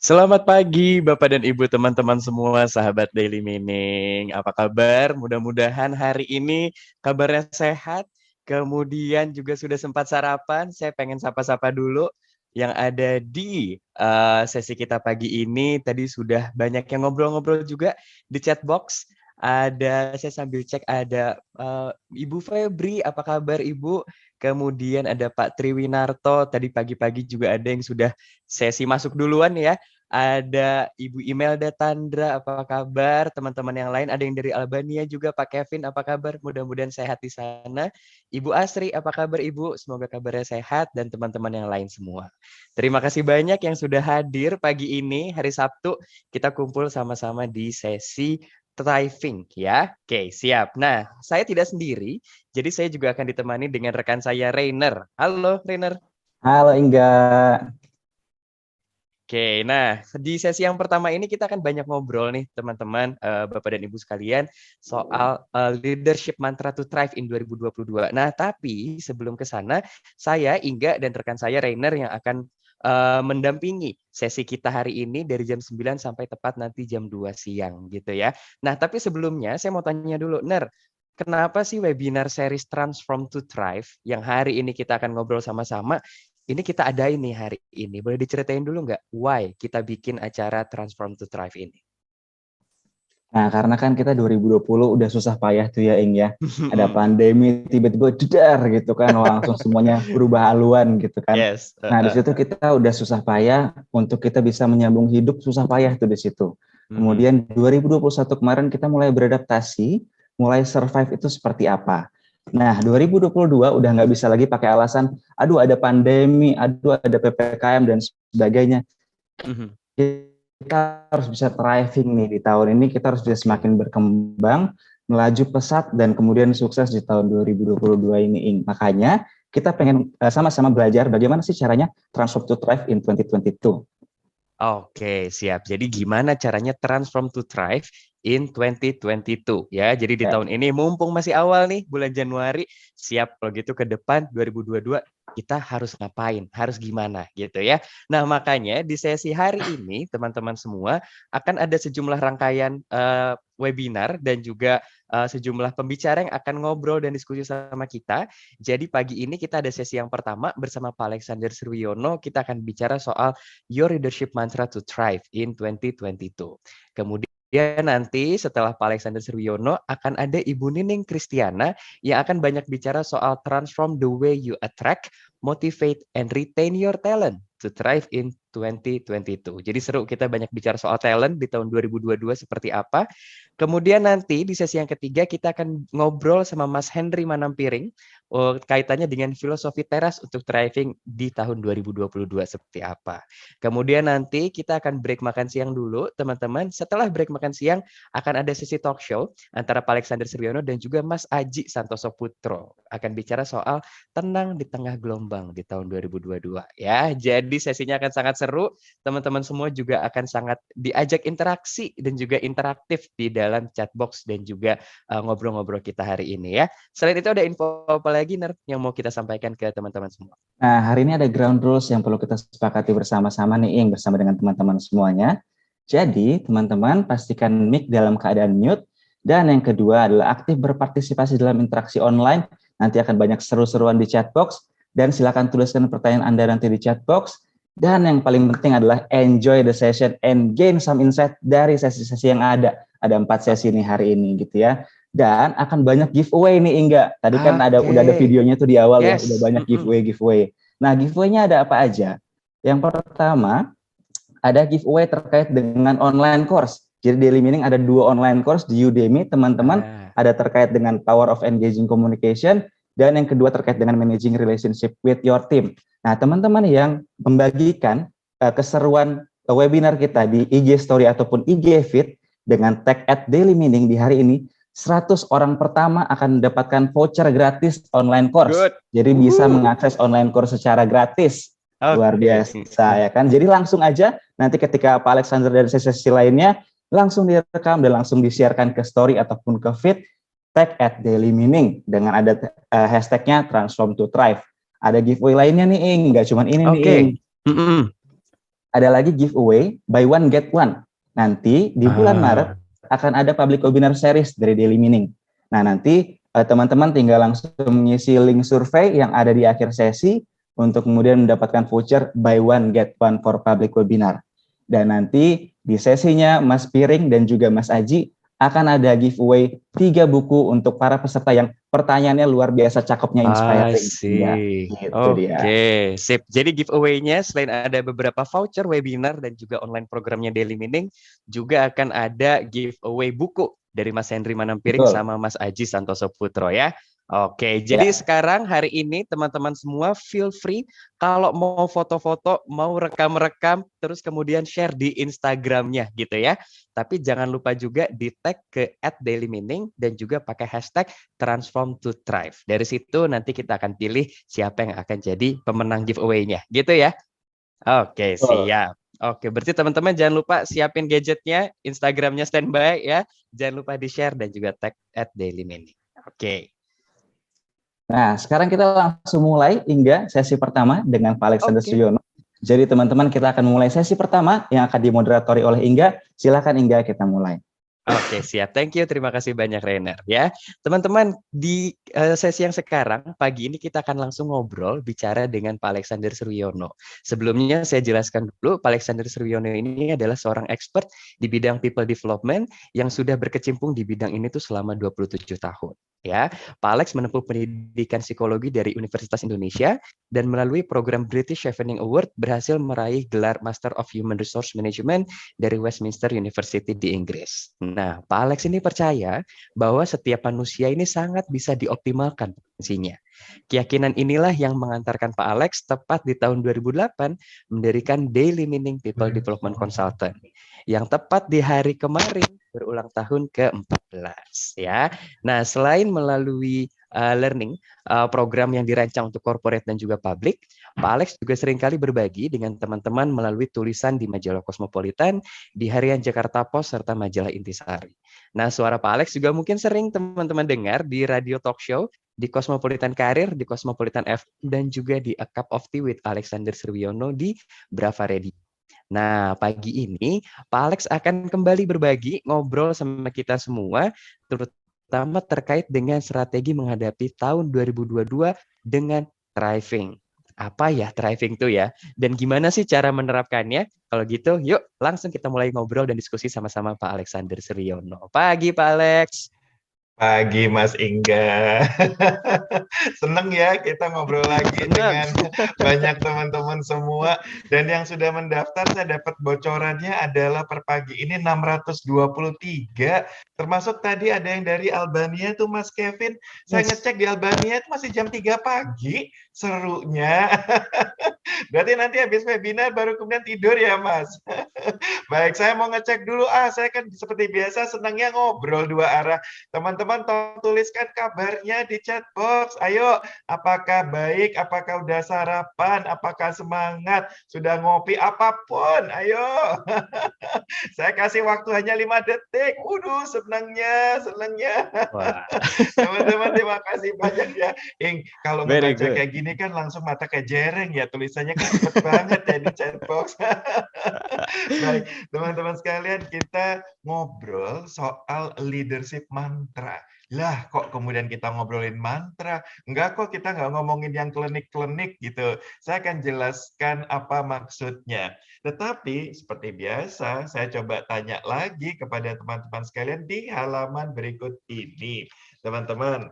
Selamat pagi Bapak dan Ibu teman-teman semua sahabat Daily Meaning. Apa kabar? Mudah-mudahan hari ini kabarnya sehat. Kemudian juga sudah sempat sarapan. Saya pengen sapa-sapa dulu yang ada di sesi kita pagi ini. Tadi sudah banyak yang ngobrol-ngobrol juga di chat box. Saya sambil cek ada Ibu Febri, apa kabar Ibu? Kemudian ada Pak Triwinarto, tadi pagi-pagi juga ada yang sudah sesi masuk duluan ya. Ada Ibu Imelda Tandra, apa kabar? Teman-teman yang lain, ada yang dari Albania juga, Pak Kevin, apa kabar? Mudah-mudahan sehat di sana. Ibu Asri, apa kabar Ibu? Semoga kabarnya sehat dan teman-teman yang lain semua. Terima kasih banyak yang sudah hadir pagi ini, hari Sabtu. Kita kumpul sama-sama di sesi Thriving ya. Oke, siap. Nah, saya tidak sendiri, jadi saya juga akan ditemani dengan rekan saya Rainer. Halo Rainer. Halo Ingga. Oke, nah di sesi yang pertama ini kita akan banyak ngobrol nih teman-teman, Bapak dan Ibu sekalian soal leadership mantra to thrive in 2022. Nah, tapi sebelum ke sana, saya Ingga dan rekan saya Rainer yang akan mendampingi sesi kita hari ini dari jam 9 sampai tepat nanti jam 2 siang gitu ya. Nah, tapi sebelumnya saya mau tanya dulu, Ner, kenapa sih webinar series Transform to Thrive yang hari ini kita akan ngobrol sama-sama ini kita adain nih hari ini. Boleh diceritain dulu nggak why kita bikin acara Transform to Thrive ini? Nah, karena kan kita 2020 udah susah payah tuh ya Ing ya. Ada pandemi, tiba-tiba jedar gitu kan, langsung semuanya berubah haluan gitu kan. Yes. Nah, di situ kita udah susah payah untuk kita bisa menyambung hidup, susah payah tuh di situ. Kemudian 2021 kemarin kita mulai beradaptasi, mulai survive itu seperti apa. Nah, 2022 udah nggak bisa lagi pakai alasan, aduh ada pandemi, aduh ada PPKM dan sebagainya. Kita harus bisa thriving nih di tahun ini, kita harus bisa semakin berkembang, melaju pesat, dan kemudian sukses di tahun 2022 ini. Makanya kita pengen sama-sama belajar bagaimana sih caranya transform to thrive in 2022. Oke, siap. Jadi gimana caranya transform to thrive in 2022 ya. Jadi di Ya. tahun ini mumpung masih awal nih bulan Januari, siap kalau gitu ke depan 2022 kita harus ngapain, harus gimana gitu ya. Nah, makanya di sesi hari ini teman-teman semua akan ada sejumlah rangkaian webinar dan juga sejumlah pembicara yang akan ngobrol dan diskusi sama kita. Jadi pagi ini kita ada sesi yang pertama bersama Pak Alexander Sriwiono, kita akan bicara soal Your Leadership Mantra to Thrive in 2022. Kemudian nanti setelah Pak Alexander Sriwiono akan ada Ibu Nining Kristiana yang akan banyak bicara soal transform the way you attract, motivate, and retain your talent to thrive in 2022. Jadi seru kita banyak bicara soal talent di tahun 2022 seperti apa. Kemudian nanti di sesi yang ketiga kita akan ngobrol sama Mas Henry Manampiring kaitannya dengan filosofi teras untuk thriving di tahun 2022 seperti apa. Kemudian nanti kita akan break makan siang dulu, teman-teman. Setelah break makan siang akan ada sesi talk show antara Pak Alexander Sriwiono dan juga Mas Aji Santoso Putro. Akan bicara soal tenang di tengah gelombang di tahun 2022 ya. Jadi sesinya akan sangat seru. Teman-teman semua juga akan sangat diajak interaksi dan juga interaktif di dalam chat box dan juga ngobrol-ngobrol kita hari ini ya. Selain itu ada info apa lagi Ner yang mau kita sampaikan ke teman-teman semua? Nah, hari ini ada ground rules yang perlu kita sepakati bersama-sama nih Ing, bersama dengan teman-teman semuanya. Jadi, teman-teman pastikan mic dalam keadaan mute. Dan yang kedua adalah aktif berpartisipasi dalam interaksi online. Nanti akan banyak seru-seruan di chat box. Dan silakan tuliskan pertanyaan Anda nanti di chat box. Dan yang paling penting adalah enjoy the session and gain some insight dari sesi-sesi yang ada. Ada 4 sesi nih hari ini gitu ya. Dan akan banyak giveaway nih Ingga. Tadi kan udah ada videonya tuh di awal ya, udah banyak giveaway. Nah, giveaway-nya ada apa aja? Yang pertama, ada giveaway terkait dengan online course. Jadi Daily Meaning ada 2 online course di Udemy, teman-teman. Ada terkait dengan Power of Engaging Communication, dan yang kedua terkait dengan Managing Relationship with your team. Nah, teman-teman yang membagikan keseruan webinar kita di IG Story ataupun IG Feed dengan tag @dailymeaning di hari ini, 100 orang pertama akan mendapatkan voucher gratis online course. Jadi bisa mengakses online course secara gratis. Luar biasa ya kan. Jadi langsung aja nanti ketika Pak Alexander dan sesi lainnya langsung direkam dan langsung di-sharekan ke story ataupun ke feed, tag @dailymeaning dengan ada hashtagnya transform to thrive. Ada giveaway lainnya nih Ing, nggak cuma ini nih Ing. ada lagi giveaway buy one get one. Nanti di bulan Maret akan ada public webinar series dari Daily Meaning. Nah, nanti teman-teman tinggal langsung mengisi link survei yang ada di akhir sesi untuk kemudian mendapatkan voucher buy one get one for public webinar. Dan nanti di sesinya Mas Piring dan juga Mas Aji akan ada giveaway 3 buku untuk para peserta yang pertanyaannya luar biasa cakepnya, inspiring. Ya, gitu dia. Oke, sip. Jadi giveaway-nya selain ada beberapa voucher webinar dan juga online programnya Daily Meaning, juga akan ada giveaway buku dari Mas Henry Manampiring sama Mas Aji Santoso Putro ya. Oke, jadi sekarang hari ini teman-teman semua feel free kalau mau foto-foto, mau rekam-rekam, terus kemudian share di Instagramnya gitu ya. Tapi jangan lupa juga di tag ke @dailymeaning dan juga pakai hashtag transform to thrive. Dari situ nanti kita akan pilih siapa yang akan jadi pemenang giveaway-nya gitu ya. Oke, siap. Oke, berarti teman-teman jangan lupa siapin gadgetnya, Instagramnya standby ya. Jangan lupa di-share dan juga tag @dailymeaning. Oke. Nah, sekarang kita langsung mulai hingga sesi pertama dengan Pak Alexander Suryono. Jadi teman-teman kita akan mulai sesi pertama yang akan dimoderatori oleh Ingga. Silakan Ingga, kita mulai. Oke, siap. Thank you. Terima kasih banyak, Rainer. Ya, teman-teman, di sesi yang sekarang, pagi ini kita akan langsung ngobrol, bicara dengan Pak Alexander Suryono. Sebelumnya saya jelaskan dulu, Pak Alexander Suryono ini adalah seorang expert di bidang people development yang sudah berkecimpung di bidang ini tuh selama 27 tahun. Ya, Pak Alex menempuh pendidikan psikologi dari Universitas Indonesia dan melalui program British Chevening Award berhasil meraih gelar Master of Human Resource Management dari Westminster University di Inggris. Nah, Pak Alex ini percaya bahwa setiap manusia ini sangat bisa dioptimalkan potensinya. Keyakinan inilah yang mengantarkan Pak Alex tepat di tahun 2008 mendirikan Daily Meaning People Development Consultant yang tepat di hari kemarin berulang tahun ke-14 ya. Nah, selain melalui learning program yang dirancang untuk corporate dan juga publik, Pak Alex juga seringkali berbagi dengan teman-teman melalui tulisan di majalah Cosmopolitan, di Harian Jakarta Post, serta majalah Intisari. Nah, suara Pak Alex juga mungkin sering teman-teman dengar di radio talk show, di Cosmopolitan Karir, di Cosmopolitan FM, dan juga di A Cup of Tea with Alexander Suryono di Brava Radio. Nah, pagi ini Pak Alex akan kembali berbagi, ngobrol sama kita semua, terutama terkait dengan strategi menghadapi tahun 2022 dengan thriving. Apa ya thriving itu ya? Dan gimana sih cara menerapkannya? Kalau gitu, yuk langsung kita mulai ngobrol dan diskusi sama-sama Pak Alexander Suryono. Pagi Pak Alex. Pagi Mas Ingga. Seneng ya kita ngobrol lagi dengan banyak teman-teman semua. Dan yang sudah mendaftar saya dapat bocorannya adalah per pagi ini 623. Termasuk tadi ada yang dari Albania tuh Mas Kevin. Saya ngecek di Albania itu masih jam 3 pagi. Serunya. Berarti nanti habis webinar baru kemudian tidur ya Mas. Baik, saya mau ngecek dulu. Saya kan seperti biasa senangnya ngobrol dua arah. Teman-teman tuliskan kabarnya di chat box. Ayo, apakah baik? Apakah udah sarapan? Apakah semangat? Sudah ngopi? Apapun, ayo. Saya kasih waktu hanya 5 detik. Waduh, senangnya. Teman-teman, terima kasih banyak ya. Ing, kalau ngebaca kayak gini kan langsung mata kayak jereng ya. Tulisannya kan cepet banget ya di chat box. Baik, teman-teman sekalian, kita ngobrol soal leadership mantra. Lah, kok kemudian kita ngobrolin mantra? Enggak kok, kita nggak ngomongin yang klinik-klinik gitu. Saya akan jelaskan apa maksudnya. Tetapi, seperti biasa, saya coba tanya lagi kepada teman-teman sekalian di halaman berikut ini. Teman-teman,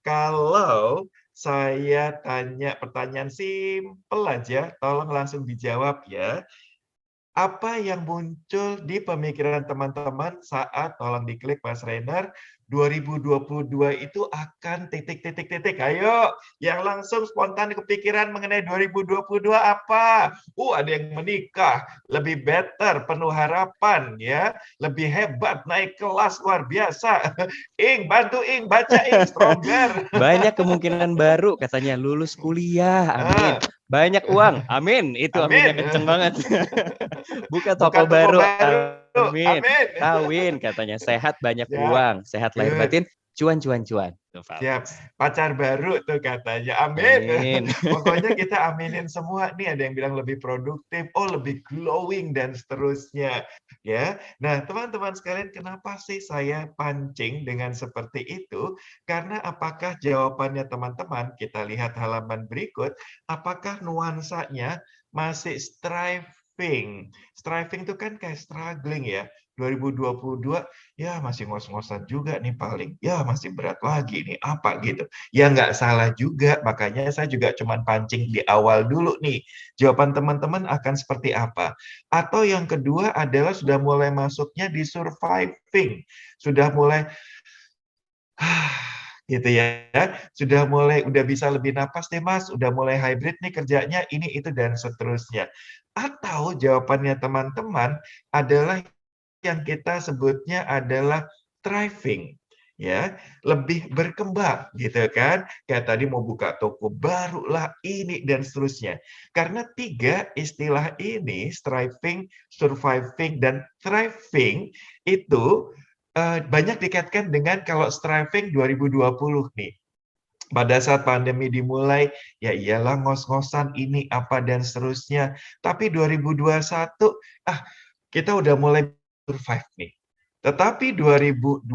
kalau saya tanya pertanyaan simpel aja, tolong langsung dijawab ya. Apa yang muncul di pemikiran teman-teman saat, tolong diklik Mas Rainer, 2022 itu akan titik. Ayo, yang langsung spontan kepikiran mengenai 2022 apa? Ada yang menikah, lebih better, penuh harapan, ya, lebih hebat, naik kelas luar biasa. Ing, bantu Ing, baca Ing, stronger. Banyak kemungkinan baru, katanya lulus kuliah, amin. Banyak uang, amin. Itu aminnya kenceng banget. Buka toko baru, amin. Kawin, katanya sehat, banyak uang, sehat lahir batin, cuan, cuan, cuan. Tuh, Siap, Fales. pacar baru tuh katanya, amin. Amin. Pokoknya kita aminin semua nih, ada yang bilang lebih produktif, oh lebih glowing dan seterusnya, ya. Nah, teman-teman sekalian, kenapa sih saya pancing dengan seperti itu? Karena apakah jawabannya teman-teman, kita lihat halaman berikut, apakah nuansanya masih striving? Striving itu kan kayak struggling ya. 2022 ya masih ngos-ngosan juga nih paling, ya masih berat lagi nih, apa gitu. Ya nggak salah juga, makanya saya juga cuman pancing di awal dulu nih. Jawaban teman-teman akan seperti apa? Atau yang kedua adalah sudah mulai masuknya di surviving. Sudah mulai, gitu ya, udah bisa lebih napas deh Mas, udah mulai hybrid nih kerjanya, ini, itu, dan seterusnya. Atau jawabannya teman-teman adalah yang kita sebutnya adalah thriving, ya, lebih berkembang gitu kan. Kayak tadi mau buka toko baru lah, ini dan seterusnya. Karena 3 istilah ini, striving, surviving, dan thriving itu banyak dikaitkan dengan kalau striving 2020 nih. Pada saat pandemi dimulai, ya iyalah ngos-ngosan ini apa dan seterusnya. Tapi 2021, kita udah mulai survive nih. Tetapi 2022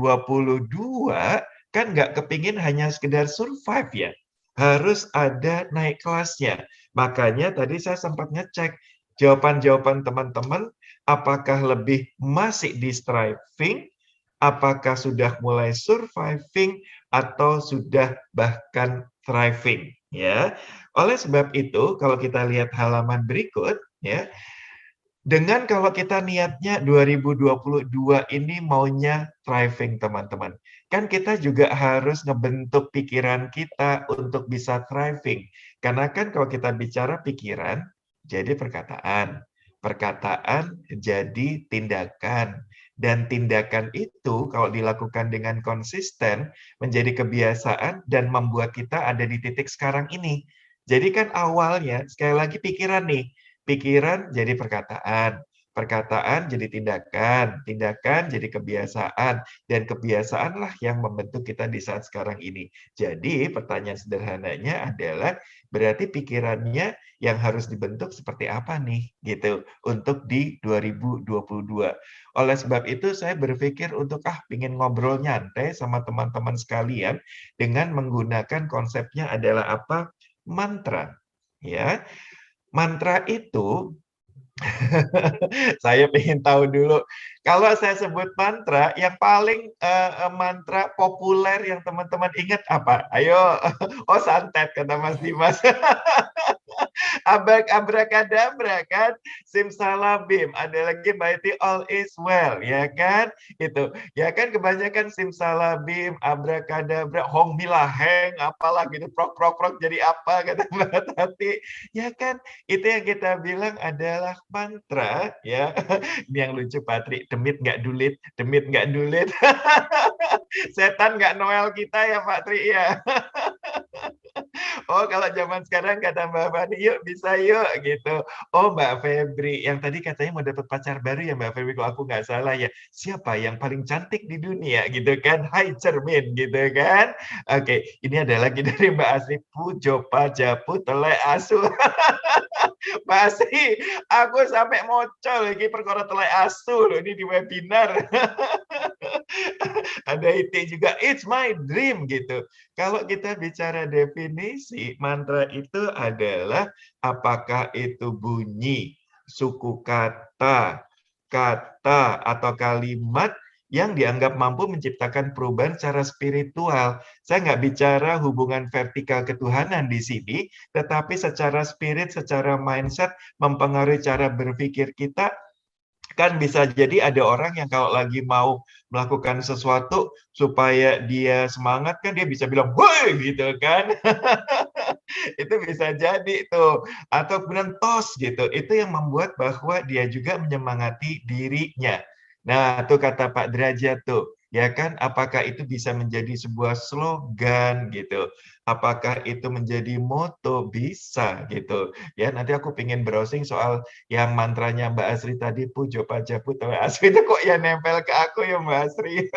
kan nggak kepingin hanya sekedar survive ya. Harus ada naik kelasnya. Makanya tadi saya sempat ngecek jawaban-jawaban teman-teman, apakah lebih masih di striving, apakah sudah mulai surviving, atau sudah bahkan thriving, ya. Oleh sebab itu, kalau kita lihat halaman berikut, ya, dengan kalau kita niatnya 2022 ini maunya thriving, teman-teman. Kan kita juga harus ngebentuk pikiran kita untuk bisa thriving. Karena kan kalau kita bicara pikiran, jadi perkataan. Perkataan jadi tindakan. Dan tindakan itu kalau dilakukan dengan konsisten, menjadi kebiasaan dan membuat kita ada di titik sekarang ini. Jadi kan awalnya, sekali lagi pikiran nih, pikiran jadi perkataan, perkataan jadi tindakan, tindakan jadi kebiasaan, dan kebiasaanlah yang membentuk kita di saat sekarang ini. Jadi pertanyaan sederhananya adalah, berarti pikirannya yang harus dibentuk seperti apa nih, gitu, untuk di 2022. Oleh sebab itu saya berpikir untuk pingin ngobrol nyantai sama teman-teman sekalian dengan menggunakan konsepnya adalah apa? Mantra. Ya, mantra itu saya ingin tahu dulu, kalau saya sebut mantra, yang paling mantra populer yang teman-teman ingat apa? Ayo, oh santet kata Mas Dimas. Abrakadabra kan, simsalabim, ada lagi mighty all is well, ya kan? Itu, ya kan kebanyakan simsalabim, abrakadabra, hong milaheng, apalah gitu, prok prok prok jadi apa kata Mbak Tati, ya kan? Itu yang kita bilang adalah mantra, ya. Ini yang lucu Patri, demit nggak dulit, demit nggak dulit. Setan nggak Noel kita ya Pak Tri ya. Oh, kalau zaman sekarang kata Mbak Fani, yuk bisa yuk gitu. Oh, Mbak Febri, yang tadi katanya mau dapat pacar baru ya Mbak Febri, kalau aku nggak salah ya. Siapa yang paling cantik di dunia gitu kan? Hai cermin gitu kan? Oke, ini ada lagi dari Mbak Asri, pujo pajapu telek asu. Mbak Asri, aku sampai mocol lagi perkara telek asu loh ini di webinar. Ada itu juga, it's my dream gitu. Kalau kita bicara definisi, mantra itu adalah apakah itu bunyi, suku kata, kata atau kalimat yang dianggap mampu menciptakan perubahan secara spiritual. Saya nggak bicara hubungan vertikal ketuhanan di sini, tetapi secara spirit, secara mindset, mempengaruhi cara berpikir kita. Kan bisa jadi ada orang yang kalau lagi mau melakukan sesuatu supaya dia semangat kan dia bisa bilang woi gitu kan. Itu bisa jadi tuh, atau kemudian tos gitu, itu yang membuat bahwa dia juga menyemangati dirinya. Nah tuh kata Pak Derajat tuh, ya kan, apakah itu bisa menjadi sebuah slogan gitu, apakah itu menjadi moto, bisa gitu ya. Nanti aku pengen browsing soal yang mantranya Mbak Asri tadi, pujo pajapu telek asu, itu kok ya nempel ke aku ya Mbak Asri.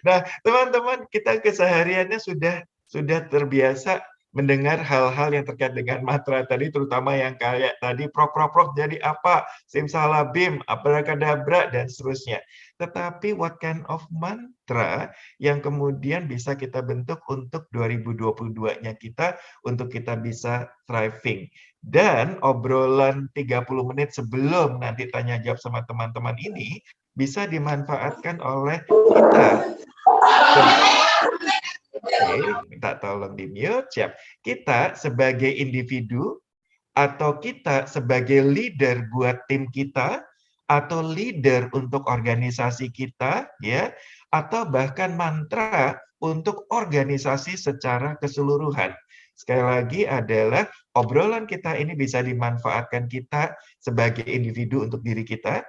Nah, teman-teman, kita kesehariannya sudah terbiasa mendengar hal-hal yang terkait dengan mantra tadi, terutama yang kayak tadi prok prok prok jadi apa, simsalabim, abracadabra dan seterusnya. Tetapi what kind of mantra yang kemudian bisa kita bentuk untuk 2022-nya kita, untuk kita bisa thriving. Dan obrolan 30 menit sebelum nanti tanya jawab sama teman-teman ini bisa dimanfaatkan oleh kita. Oke, minta tolong di-mute, siap. Kita sebagai individu atau kita sebagai leader buat tim kita atau leader untuk organisasi kita, ya, atau bahkan mantra untuk organisasi secara keseluruhan. Sekali lagi adalah obrolan kita ini bisa dimanfaatkan kita sebagai individu untuk diri kita,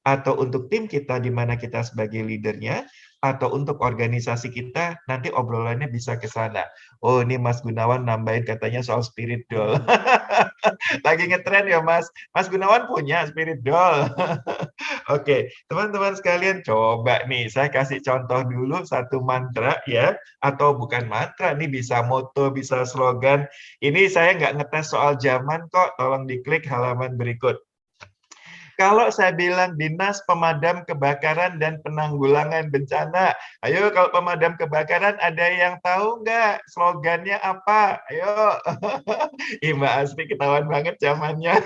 atau untuk tim kita di mana kita sebagai leadernya, atau untuk organisasi kita, nanti obrolannya bisa ke sana. Oh, ini Mas Gunawan nambahin katanya soal spirit doll. Lagi ngetren ya Mas. Mas Gunawan punya spirit doll. Oke, teman-teman sekalian coba nih, saya kasih contoh dulu satu mantra ya, atau bukan mantra, nih bisa moto, bisa slogan. Ini saya nggak ngetes soal zaman kok, tolong diklik halaman berikut. Kalau saya bilang Dinas Pemadam Kebakaran dan Penanggulangan Bencana, ayo kalau pemadam kebakaran ada yang tahu nggak slogannya apa? Ayo, Ih, Mbak Asri ketahuan banget zamannya.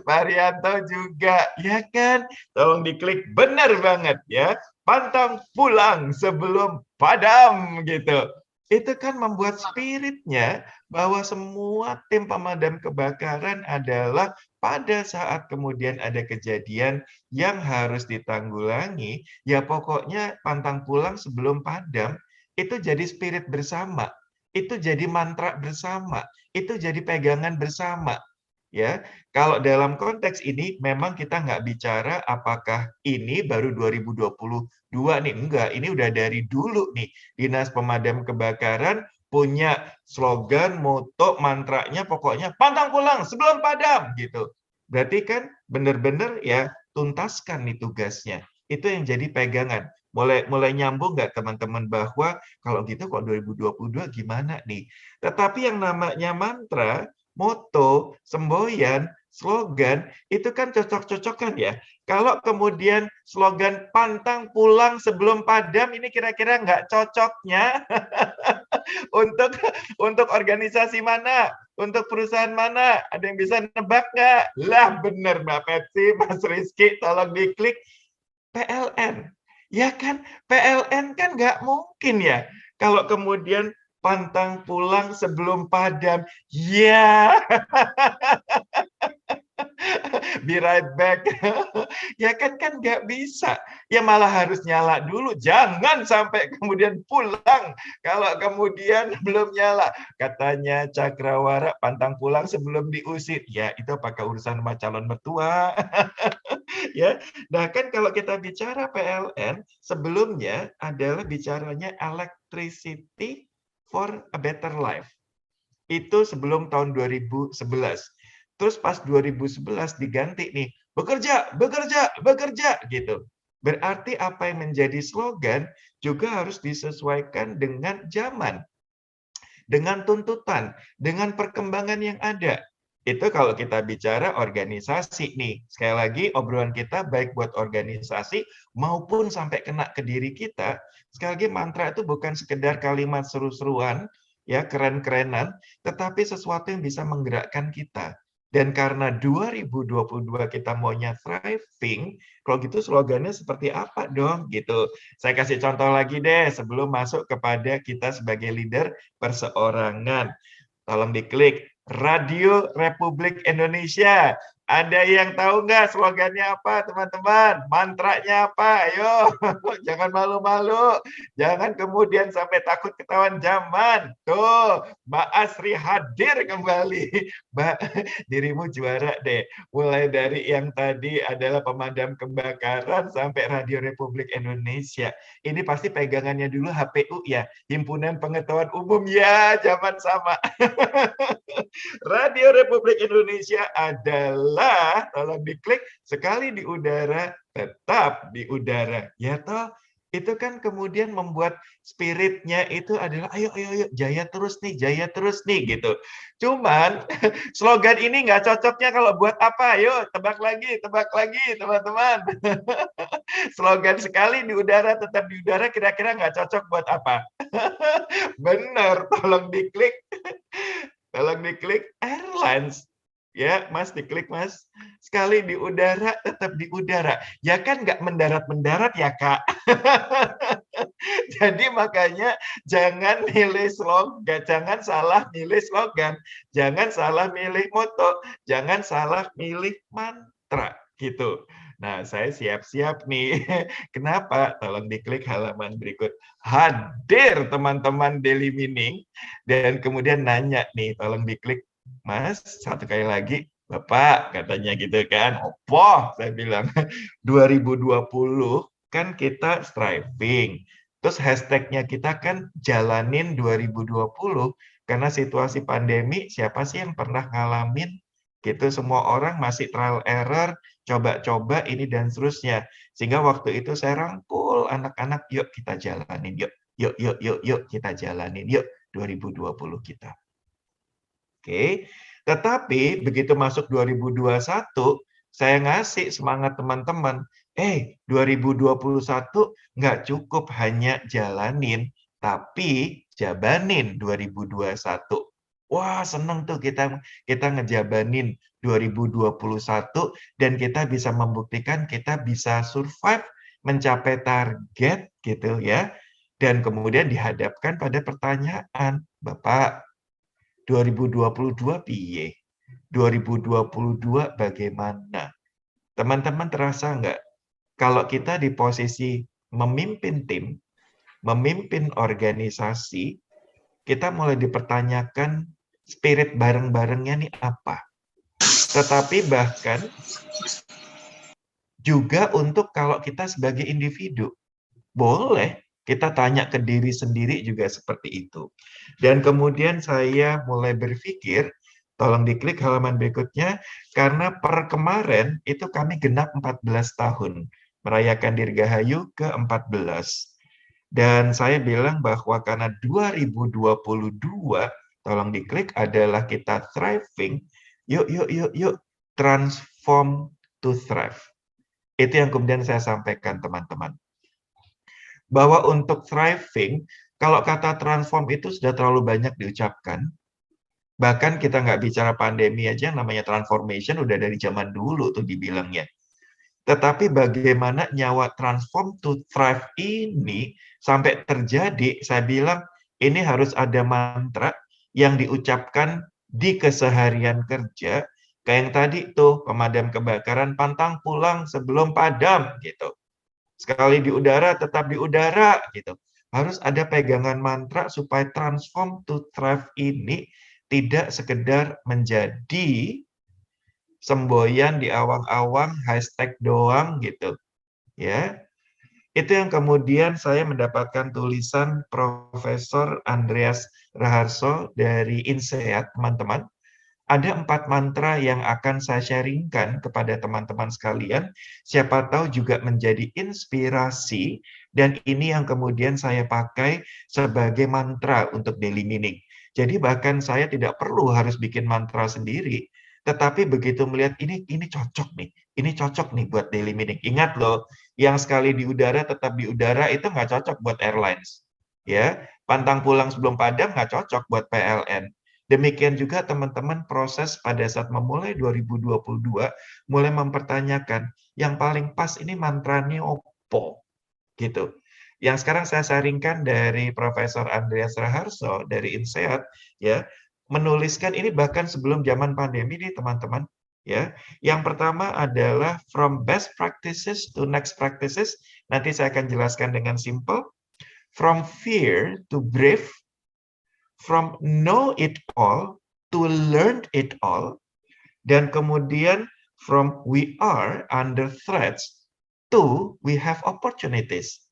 Marianto juga, ya kan? Tolong diklik, benar banget ya. Pantang pulang sebelum padam gitu. Itu kan membuat spiritnya bahwa semua tim pemadam kebakaran adalah pada saat kemudian ada kejadian yang harus ditanggulangi, ya pokoknya pantang pulang sebelum padam, itu jadi spirit bersama, itu jadi mantra bersama, itu jadi pegangan bersama. Ya, kalau dalam konteks ini memang kita nggak bicara apakah ini baru 2022 nih, enggak, ini udah dari dulu nih. Dinas Pemadam Kebakaran punya slogan, moto, mantranya pokoknya pantang pulang sebelum padam gitu. Berarti kan benar-benar ya tuntaskan nih tugasnya. Itu yang jadi pegangan. Mulai nyambung nggak teman-teman bahwa kalau gitu kok 2022 gimana nih? Tetapi yang namanya mantra moto, semboyan, slogan, itu kan cocok-cocokan ya. Kalau kemudian slogan pantang pulang sebelum padam, ini kira-kira nggak cocoknya untuk organisasi mana, untuk perusahaan mana, ada yang bisa nebak nggak? Lah bener Mbak Pepsi, Mas Rizky, tolong diklik PLN. Ya kan, PLN kan nggak mungkin ya, kalau kemudian pantang pulang sebelum padam. Ya, be right back. Ya kan nggak bisa. Ya malah harus nyala dulu. Jangan sampai kemudian pulang kalau kemudian belum nyala. Katanya Cakrawara pantang pulang sebelum diusir. Ya itu apakah urusan sama calon mertua? Ya, nah kan kalau kita bicara PLN sebelumnya adalah bicaranya electricity for a better life. Itu sebelum tahun 2011. Terus pas 2011 diganti nih, bekerja, bekerja, bekerja gitu. Berarti apa yang menjadi slogan juga harus disesuaikan dengan zaman, dengan tuntutan, dengan perkembangan yang ada. Itu kalau kita bicara organisasi nih. Sekali lagi obrolan kita baik buat organisasi maupun sampai kena ke diri kita. Sekali lagi mantra itu bukan sekedar kalimat seru-seruan, ya keren-kerenan, tetapi sesuatu yang bisa menggerakkan kita. Dan karena 2022 kita maunya thriving, kalau gitu slogannya seperti apa dong gitu. Saya kasih contoh lagi deh sebelum masuk kepada kita sebagai leader perseorangan. Tolong diklik Radio Republik Indonesia. Ada yang tahu nggak slogannya apa, teman-teman? Mantranya apa? Ayo, jangan malu-malu. Jangan kemudian sampai takut ketahuan zaman. Tuh, Mbak Asri hadir kembali. Mbak, dirimu juara deh. Mulai dari yang tadi adalah pemadam kebakaran sampai Radio Republik Indonesia. Ini pasti pegangannya dulu HPU ya, Himpunan Pengetahuan Umum ya, zaman sama. Radio Republik Indonesia adalah adalah, tolong diklik, sekali di udara, tetap di udara. Ya toh? Itu kan kemudian membuat spiritnya itu adalah ayo ayo ayo jaya terus nih gitu. Cuman slogan ini nggak cocoknya kalau buat apa? Yuk tebak lagi teman-teman. Slogan sekali di udara tetap di udara kira-kira nggak cocok buat apa? Bener, tolong diklik. Tolong diklik airlines. Ya, Mas, diklik, Mas. Sekali di udara, tetap di udara. Ya kan nggak mendarat-mendarat ya, Kak? Jadi makanya jangan milih slogan, jangan salah milih slogan, jangan salah milih moto, jangan salah milih mantra, gitu. Nah, saya siap-siap nih. Kenapa? Tolong diklik halaman berikut. Hadir teman-teman Daily Meaning, dan kemudian nanya nih, tolong diklik, Mas, satu kali lagi, Bapak, katanya gitu kan. Opo, saya bilang, 2020 kan kita striving. Terus hashtagnya kita kan jalanin 2020, karena situasi pandemi, siapa sih yang pernah ngalamin? Gitu, semua orang masih trial error, coba-coba ini dan seterusnya. Sehingga waktu itu saya rangkul anak-anak, yuk kita jalanin, yuk kita jalanin, yuk 2020 kita. Oke, tetapi begitu masuk 2021, saya ngasih semangat teman-teman, 2021 nggak cukup hanya jalanin, tapi jabanin 2021. Wah, seneng tuh kita ngejabanin 2021 dan kita bisa membuktikan kita bisa survive, mencapai target gitu ya. Dan kemudian dihadapkan pada pertanyaan, Bapak, 2022 piye? 2022 bagaimana? Teman-teman terasa nggak? Kalau kita di posisi memimpin tim, memimpin organisasi, kita mulai dipertanyakan spirit bareng-barengnya nih apa? Tetapi bahkan juga untuk kalau kita sebagai individu, boleh kita tanya ke diri sendiri juga seperti itu. Dan kemudian saya mulai berpikir, tolong diklik halaman berikutnya, karena per kemarin itu kami genap 14 tahun, merayakan Dirgahayu ke-14. Dan saya bilang bahwa karena 2022, tolong diklik, adalah kita thriving, yuk, transform to thrive. Itu yang kemudian saya sampaikan, teman-teman. Bahwa untuk thriving, kalau kata transform itu sudah terlalu banyak diucapkan. Bahkan kita nggak bicara pandemi aja, namanya transformation udah dari zaman dulu tuh dibilangnya. Tetapi bagaimana nyawa transform to thrive ini sampai terjadi, saya bilang ini harus ada mantra yang diucapkan di keseharian kerja. Kayak yang tadi tuh, pemadam kebakaran, pantang pulang sebelum padam, gitu. Sekali di udara, tetap di udara, gitu. Harus ada pegangan mantra supaya transform to thrive ini tidak sekedar menjadi semboyan di awang-awang, hashtag doang, gitu. Ya, itu yang kemudian saya mendapatkan tulisan Profesor Andreas Raharso dari INSEAD, teman-teman. Ada 4 mantra yang akan saya sharingkan kepada teman-teman sekalian. Siapa tahu juga menjadi inspirasi, dan ini yang kemudian saya pakai sebagai mantra untuk daily meaning. Jadi bahkan saya tidak perlu harus bikin mantra sendiri, tetapi begitu melihat ini cocok nih buat daily meaning. Ingat loh, yang sekali di udara tetap di udara itu nggak cocok buat airlines. Ya, pantang pulang sebelum padam nggak cocok buat PLN. Demikian juga teman-teman proses pada saat memulai 2022, mulai mempertanyakan, yang paling pas ini mantranya opo? Gitu. Yang sekarang saya sharingkan dari Profesor Andreas Raharso dari INSEAD, ya, menuliskan ini bahkan sebelum zaman pandemi nih teman-teman. Ya, yang pertama adalah from best practices to next practices. Nanti saya akan jelaskan dengan simple. From fear to brave, from know it all to learn it all, dan kemudian from we are under threats to we have opportunities.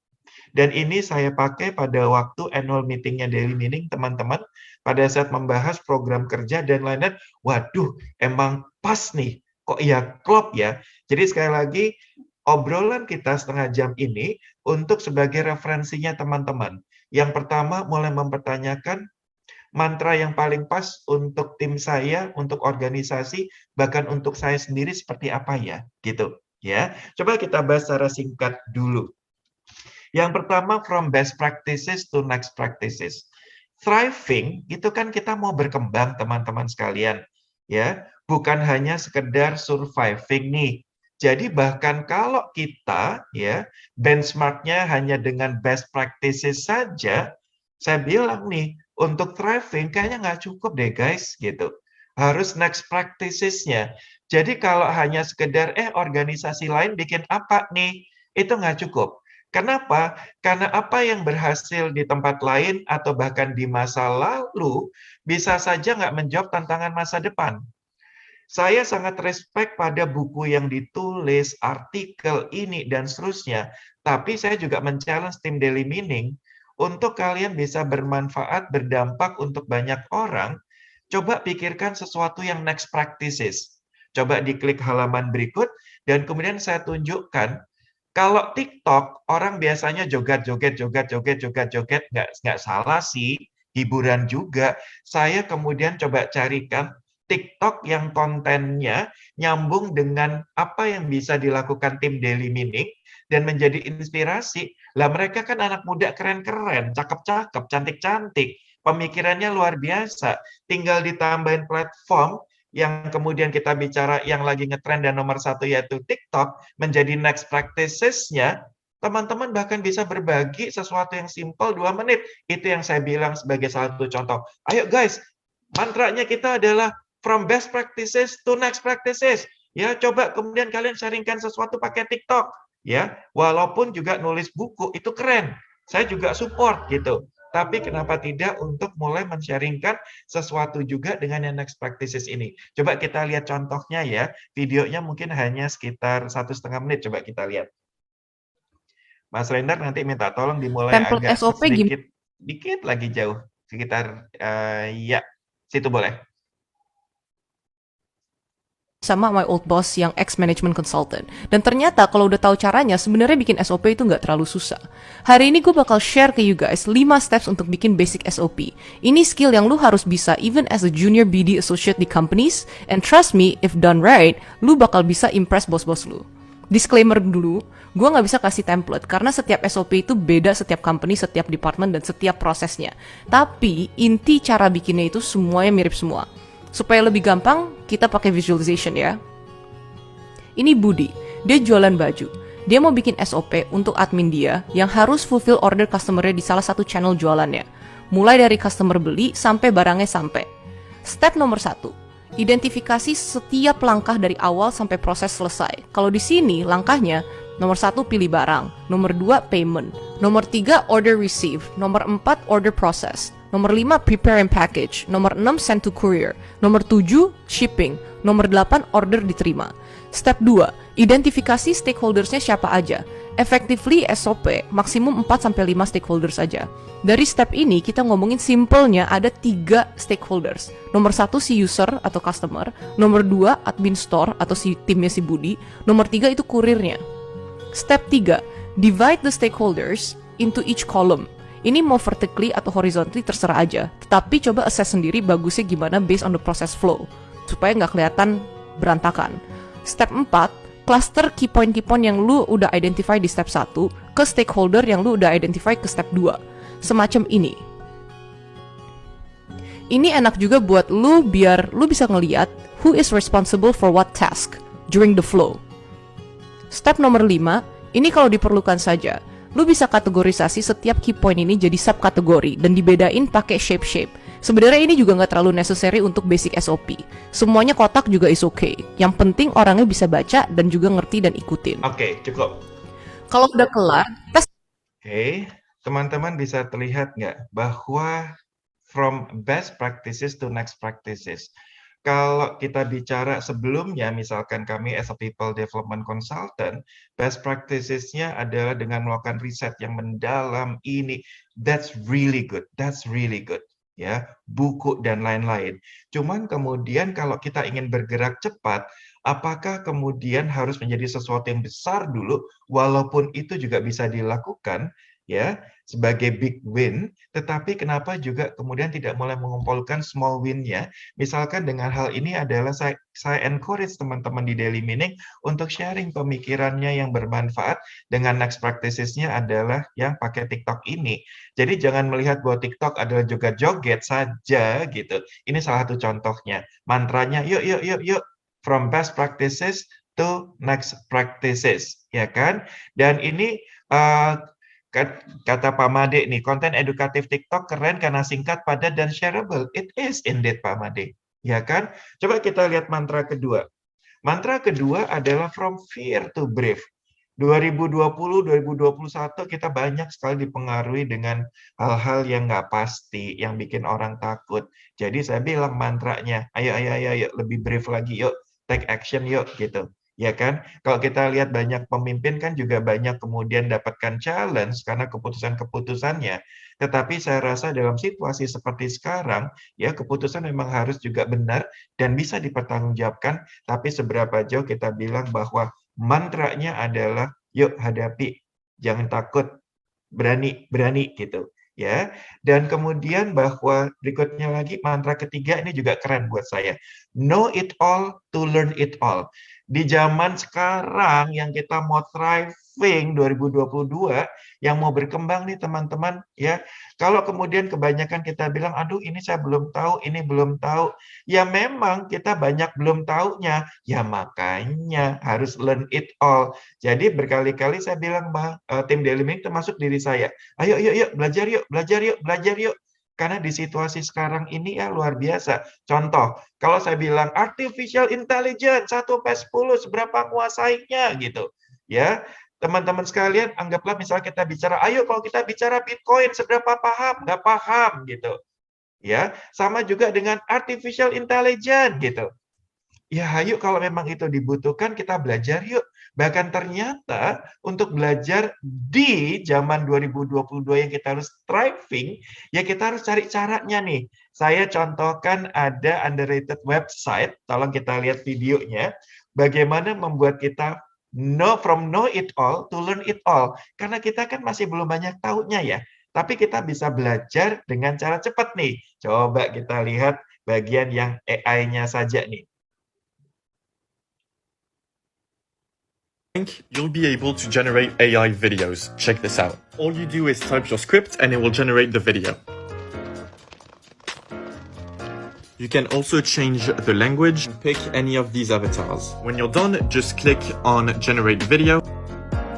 Dan ini saya pakai pada waktu annual meeting-nya Daily Meaning, teman-teman, pada saat membahas program kerja dan lain-lain. Waduh, emang pas nih kok ya klop ya. Jadi sekali lagi, obrolan kita setengah jam ini untuk sebagai referensinya teman-teman. Yang pertama, mulai mempertanyakan mantra yang paling pas untuk tim saya, untuk organisasi, bahkan untuk saya sendiri seperti apa ya, gitu. Ya, coba kita bahas secara singkat dulu. Yang pertama, from best practices to next practices. Thriving itu kan kita mau berkembang teman-teman sekalian, ya, bukan hanya sekedar surviving nih. Jadi bahkan kalau kita ya benchmarknya hanya dengan best practices saja, saya bilang nih untuk thriving kayaknya nggak cukup deh guys gitu. Harus next practices-nya. Jadi kalau hanya sekedar organisasi lain bikin apa nih, itu nggak cukup. Kenapa? Karena apa yang berhasil di tempat lain atau bahkan di masa lalu bisa saja nggak menjawab tantangan masa depan. Saya sangat respect pada buku yang ditulis, artikel ini, dan seterusnya. Tapi saya juga men-challenge tim Daily Meaning untuk kalian bisa bermanfaat, berdampak untuk banyak orang. Coba pikirkan sesuatu yang next practices. Coba diklik halaman berikut, dan kemudian saya tunjukkan kalau TikTok, orang biasanya joget, nggak salah sih, hiburan juga. Saya kemudian coba carikan TikTok yang kontennya nyambung dengan apa yang bisa dilakukan tim Daily Meaning dan menjadi inspirasi. Lah mereka kan anak muda keren-keren, cakep-cakep, cantik-cantik, pemikirannya luar biasa. Tinggal ditambahin platform yang kemudian kita bicara yang lagi ngetrend dan nomor satu yaitu TikTok menjadi next practices-nya, teman-teman bahkan bisa berbagi sesuatu yang simple 2 menit. Itu yang saya bilang sebagai salah satu contoh. Ayo guys, mantranya kita adalah from best practices to next practices. Ya, coba kemudian kalian sharingkan sesuatu pakai TikTok. Ya, walaupun juga nulis buku itu keren. Saya juga support gitu. Tapi kenapa tidak untuk mulai men-sharingkan sesuatu juga dengan yang next practices ini. Coba kita lihat contohnya ya. Videonya mungkin hanya sekitar 1,5 menit. Coba kita lihat. Mas Rendar nanti minta tolong dimulai Template agak SOP sedikit, dikit lagi jauh. Sekitar, ya, situ boleh. sama my old boss yang ex-management consultant. Dan ternyata kalau udah tahu caranya, sebenarnya bikin SOP itu nggak terlalu susah. Hari ini gue bakal share ke you guys 5 steps untuk bikin basic SOP. Ini skill yang lu harus bisa even as a junior BD associate di companies, and trust me, if done right, lu bakal bisa impress bos-bos lu. Disclaimer dulu, gue nggak bisa kasih template karena setiap SOP itu beda setiap company, setiap department, dan setiap prosesnya. Tapi inti cara bikinnya itu semuanya mirip semua. Supaya lebih gampang, kita pakai visualization ya. Ini Budi, dia jualan baju. Dia mau bikin SOP untuk admin dia yang harus fulfill order customer-nya di salah satu channel jualannya. Mulai dari customer beli sampai barangnya sampai. Step nomor 1, identifikasi setiap langkah dari awal sampai proses selesai. Kalau di sini langkahnya, nomor 1 pilih barang, nomor 2 payment, nomor 3 order receive, nomor 4 order process, nomor 5 prepare and package, nomor 6 send to courier, nomor 7 shipping, nomor 8 order diterima. Step 2, identifikasi stakeholders-nya siapa aja. Effectively SOP maksimum 4-5 stakeholders aja. Dari step ini kita ngomongin simpelnya ada 3 stakeholders. Nomor 1 si user atau customer, nomor 2 admin store atau si timnya si Budi, nomor 3 itu kurirnya. Step 3, divide the stakeholders into each column. Ini mau vertically atau horizontally terserah aja, tetapi coba assess sendiri bagusnya gimana based on the process flow, supaya nggak kelihatan berantakan. Step 4, cluster key point yang lu udah identify di step 1 ke stakeholder yang lu udah identify ke step 2. Semacam ini. Ini enak juga buat lu biar lu bisa ngeliat who is responsible for what task during the flow. Step nomor 5, ini kalau diperlukan saja. Lu bisa kategorisasi setiap key point ini jadi subkategori dan dibedain pakai shape. Sebenarnya ini juga nggak terlalu necessary untuk basic SOP. Semuanya kotak juga is okay. Yang penting orangnya bisa baca dan juga ngerti dan ikutin. Oke, cukup. Kalau udah kelar, tes. Oke, teman-teman bisa terlihat nggak bahwa from best practices to next practices. Kalau kita bicara sebelumnya, misalkan kami as a people development consultant, best practices-nya adalah dengan melakukan riset yang mendalam ini. That's really good. ya, buku dan lain-lain. Cuman kemudian kalau kita ingin bergerak cepat, apakah kemudian harus menjadi sesuatu yang besar dulu, walaupun itu juga bisa dilakukan, ya, sebagai big win, tetapi kenapa juga kemudian tidak mulai mengumpulkan small win-nya? Misalkan dengan hal ini adalah saya encourage teman-teman di Daily Meaning untuk sharing pemikirannya yang bermanfaat dengan next practices-nya adalah yang pakai TikTok ini. Jadi jangan melihat bahwa TikTok adalah joget-joget saja gitu. Ini salah satu contohnya. Mantranya yuk yuk yuk yuk, from best practices to next practices, ya kan? Dan ini kata Pak Made nih, konten edukatif TikTok keren karena singkat, padat, dan shareable. It is indeed, Pak Made. Ya kan? Coba kita lihat mantra kedua. Mantra kedua adalah from fear to brave. 2020-2021 kita banyak sekali dipengaruhi dengan hal-hal yang nggak pasti, yang bikin orang takut. Jadi saya bilang mantranya, ayo, ayo, ayo, ayo, lebih brave lagi, yuk, take action, yuk, gitu. Ya kan? Kalau kita lihat banyak pemimpin kan juga banyak kemudian dapatkan challenge karena keputusan-keputusannya. Tetapi saya rasa dalam situasi seperti sekarang, ya keputusan memang harus juga benar dan bisa dipertanggungjawabkan, tapi seberapa jauh kita bilang bahwa mantranya adalah yuk hadapi, jangan takut, berani, berani gitu. Ya, dan kemudian bahwa berikutnya lagi mantra ketiga ini juga keren buat saya. Know it all to learn it all. Di zaman sekarang yang kita mau thriving 2022, yang mau berkembang nih teman-teman, ya. Kalau kemudian kebanyakan kita bilang, aduh ini saya belum tahu, ini belum tahu. Ya memang kita banyak belum tahunya, ya makanya harus learn it all. Jadi berkali-kali saya bilang, tim Daily Meaning termasuk diri saya, ayo, yuk, yuk, belajar yuk, belajar yuk, belajar yuk. Karena di situasi sekarang ini ya luar biasa. Contoh, kalau saya bilang artificial intelligence 1/10 seberapa kuasainya gitu. Ya, teman-teman sekalian anggaplah misalnya kita bicara, ayo kalau kita bicara Bitcoin seberapa paham? Nggak paham gitu. Ya, sama juga dengan artificial intelligence gitu. Ya, ayo kalau memang itu dibutuhkan kita belajar yuk. Bahkan ternyata untuk belajar di zaman 2022 yang kita harus thriving, ya kita harus cari caranya nih. Saya contohkan ada underrated website, tolong kita lihat videonya, bagaimana membuat kita know it all to learn it all. Karena kita kan masih belum banyak tahunya ya, tapi kita bisa belajar dengan cara cepat nih. Coba kita lihat bagian yang AI-nya saja nih. You'll be able to generate AI videos. Check this out. All you do is type your script and it will generate the video. You can also change the language and pick any of these avatars. When you're done, just click on generate video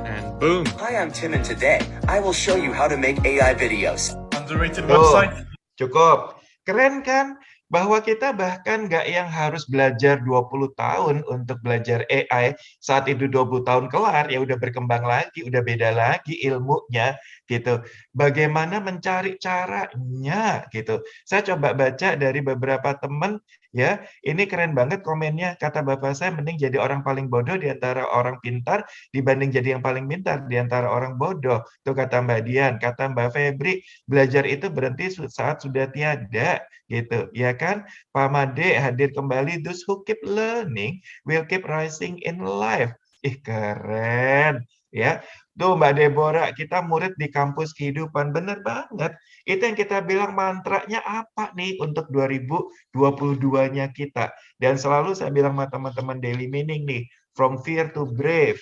and boom. Hi, I'm Tim, and today I will show you how to make AI videos. Underrated website. Cukup. Keren kan? Bahwa kita bahkan nggak yang harus belajar 20 tahun untuk belajar AI, saat itu 20 tahun kelar, ya udah berkembang lagi, udah beda lagi ilmunya, gitu. Bagaimana mencari caranya, gitu. Saya coba baca dari beberapa teman, ya, ini keren banget komennya, kata bapak saya, mending jadi orang paling bodoh di antara orang pintar, dibanding jadi yang paling pintar di antara orang bodoh. Itu kata Mbak Dian, kata Mbak Febri, belajar itu berhenti saat sudah tiada, gitu, ya kan? Pak Made hadir kembali, those who keep learning will keep rising in life. Ih, keren, ya. Tuh Mbak Deborah, kita murid di kampus kehidupan, bener banget. Itu yang kita bilang mantranya apa nih untuk 2022-nya kita. Dan selalu saya bilang sama teman-teman Daily Meaning nih, from fear to brave.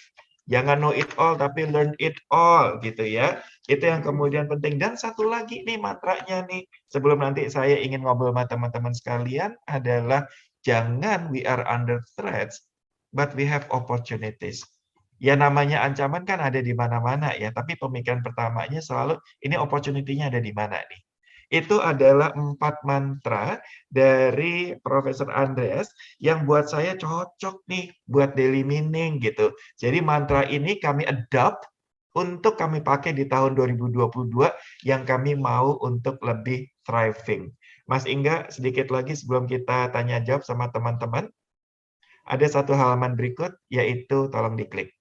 Jangan know it all, tapi learn it all, gitu ya. Itu yang kemudian penting. Dan satu lagi nih mantranya nih, sebelum nanti saya ingin ngobrol sama teman-teman sekalian, adalah jangan we are under threats, but we have opportunities. Ya namanya ancaman kan ada di mana-mana ya, tapi pemikiran pertamanya selalu, ini opportunity-nya ada di mana nih. Itu adalah 4 mantra dari Profesor Andreas yang buat saya cocok nih buat Daily Meaning gitu. Jadi mantra ini kami adopt untuk kami pakai di tahun 2022 yang kami mau untuk lebih thriving. Mas Ingga, sedikit lagi sebelum kita tanya jawab sama teman-teman. Ada satu halaman berikut, yaitu tolong diklik.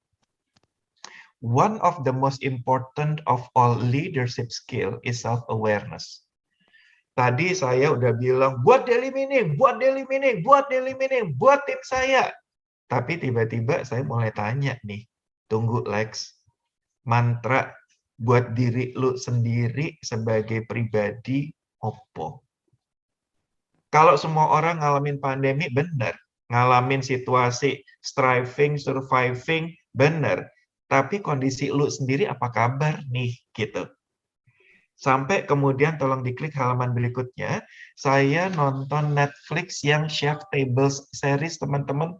One of the most important of all leadership skill is self-awareness. Tadi saya udah bilang, buat daily meaning, buat daily meaning, buat daily meaning, buat tips saya. Tapi tiba-tiba saya mulai tanya nih, tunggu Lex, mantra buat diri lu sendiri sebagai pribadi opo? Kalau semua orang ngalamin pandemi, benar. Ngalamin situasi striving, surviving, benar. Tapi kondisi lu sendiri apa kabar nih, gitu. Sampai kemudian tolong diklik halaman berikutnya, saya nonton Netflix yang Chef Tables series, teman-teman.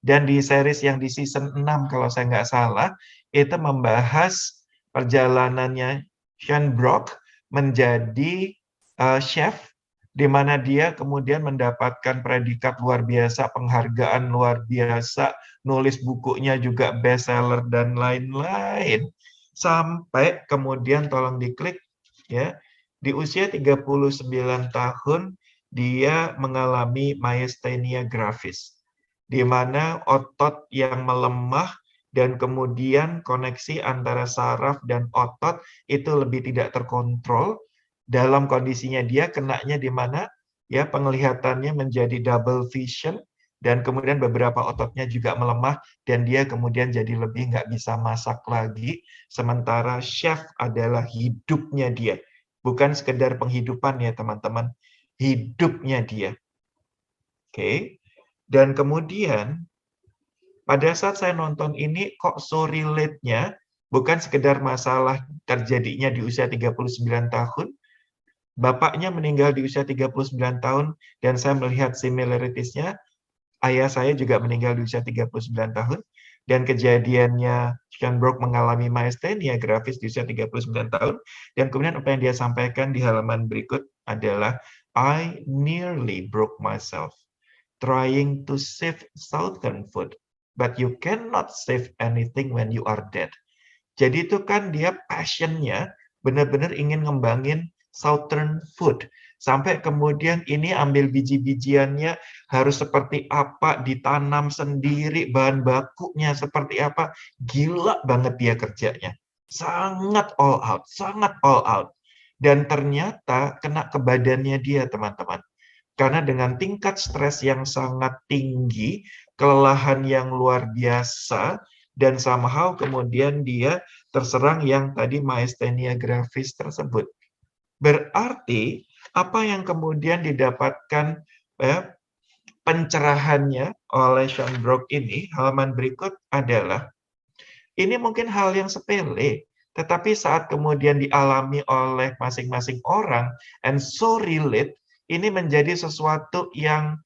Dan di series yang di season 6, kalau saya nggak salah, itu membahas perjalanannya Sean Brock menjadi chef, di mana dia kemudian mendapatkan predikat luar biasa, penghargaan luar biasa, nulis bukunya juga bestseller, dan lain-lain. Sampai kemudian tolong diklik, ya, di usia 39 tahun, dia mengalami myasthenia gravis, di mana otot yang melemah dan kemudian koneksi antara saraf dan otot itu lebih tidak terkontrol. Dalam kondisinya dia kenanya di mana, ya, penglihatannya menjadi double vision, dan kemudian beberapa ototnya juga melemah, dan dia kemudian jadi lebih nggak bisa masak lagi, sementara chef adalah hidupnya dia. Bukan sekedar penghidupan ya teman-teman, hidupnya dia. Oke. Dan kemudian, pada saat saya nonton ini, kok so relate-nya, bukan sekedar masalah terjadinya di usia 39 tahun, bapaknya meninggal di usia 39 tahun, dan saya melihat similarities-nya, ayah saya juga meninggal di usia 39 tahun, dan kejadiannya Sean Brock mengalami myasthenia gravis di usia 39 tahun, dan kemudian apa yang dia sampaikan di halaman berikut adalah, I nearly broke myself trying to save southern food, but you cannot save anything when you are dead. Jadi itu kan dia passionnya benar-benar ingin ngembangin southern food. Sampai kemudian ini ambil biji-bijiannya harus seperti apa, ditanam sendiri, bahan bakunya seperti apa. Gila banget dia kerjanya. Sangat all out, sangat all out. Dan ternyata kena ke badannya dia, teman-teman. Karena dengan tingkat stres yang sangat tinggi, kelelahan yang luar biasa, dan somehow kemudian dia terserang yang tadi myasthenia gravis tersebut. Berarti apa yang kemudian didapatkan pencerahannya oleh Sean Brock ini, halaman berikut adalah, ini mungkin hal yang sepele, tetapi saat kemudian dialami oleh masing-masing orang, and so relate, ini menjadi sesuatu yang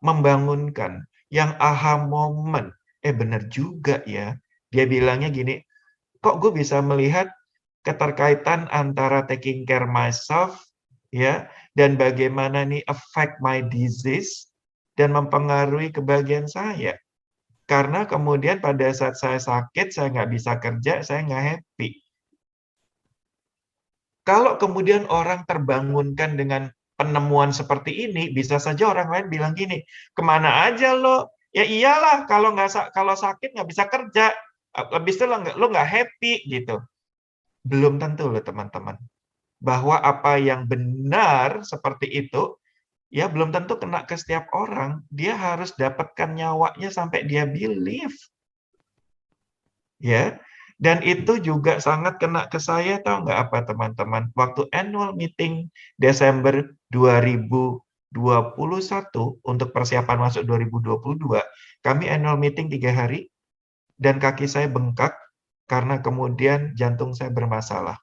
membangunkan, yang aha moment. Benar juga ya. Dia bilangnya gini, kok gue bisa melihat keterkaitan antara taking care myself, ya, dan bagaimana nih affect my disease dan mempengaruhi kebahagiaan saya. Karena kemudian pada saat saya sakit, saya nggak bisa kerja, saya nggak happy. Kalau kemudian orang terbangunkan dengan penemuan seperti ini, bisa saja orang lain bilang gini, kemana aja lo? Ya iyalah, kalau sakit nggak bisa kerja, habis itu lo nggak happy gitu. Belum tentu loh teman-teman, bahwa apa yang benar seperti itu, ya belum tentu kena ke setiap orang. Dia harus dapatkan nyawanya sampai dia believe. Ya, dan itu juga sangat kena ke saya, tahu nggak apa teman-teman? Waktu annual meeting Desember 2021 untuk persiapan masuk 2022, kami annual meeting 3 hari, dan kaki saya bengkak karena kemudian jantung saya bermasalah.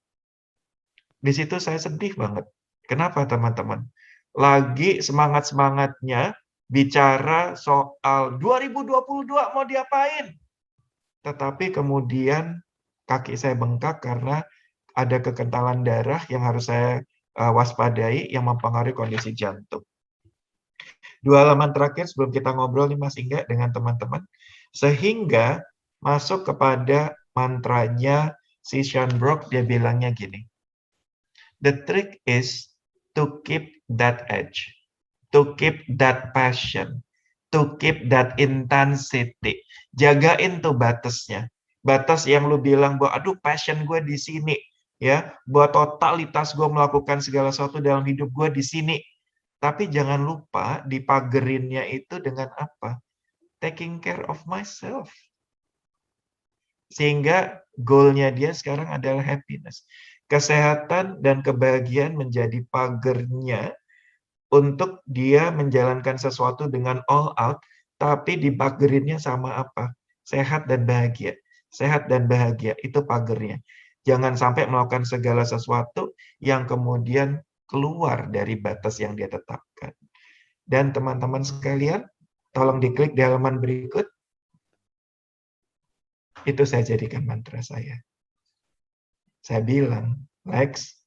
Di situ saya sedih banget. Kenapa teman-teman? Lagi semangat-semangatnya bicara soal 2022 mau diapain? Tetapi kemudian kaki saya bengkak karena ada kekentalan darah yang harus saya waspadai yang mempengaruhi kondisi jantung. 2 halaman terakhir sebelum kita ngobrol nih Mas Ingga dengan teman-teman. Sehingga masuk kepada mantranya si Sean Brock, dia bilangnya gini. The trick is to keep that edge, to keep that passion, to keep that intensity. Jagain tuh batasnya. Batas yang lu bilang bahwa aduh passion gue di sini. ya, buat totalitas gue melakukan segala sesuatu dalam hidup gue di sini. Tapi jangan lupa dipagerinnya itu dengan apa? Taking care of myself. Sehingga goalnya dia sekarang adalah happiness. Kesehatan dan kebahagiaan menjadi pagernya untuk dia menjalankan sesuatu dengan all out, tapi dipagerinnya sama apa? Sehat dan bahagia. Sehat dan bahagia, itu pagernya. Jangan sampai melakukan segala sesuatu yang kemudian keluar dari batas yang dia tetapkan. Dan teman-teman sekalian, tolong diklik di halaman berikut. Itu saya jadikan mantra saya. Saya bilang, Lex,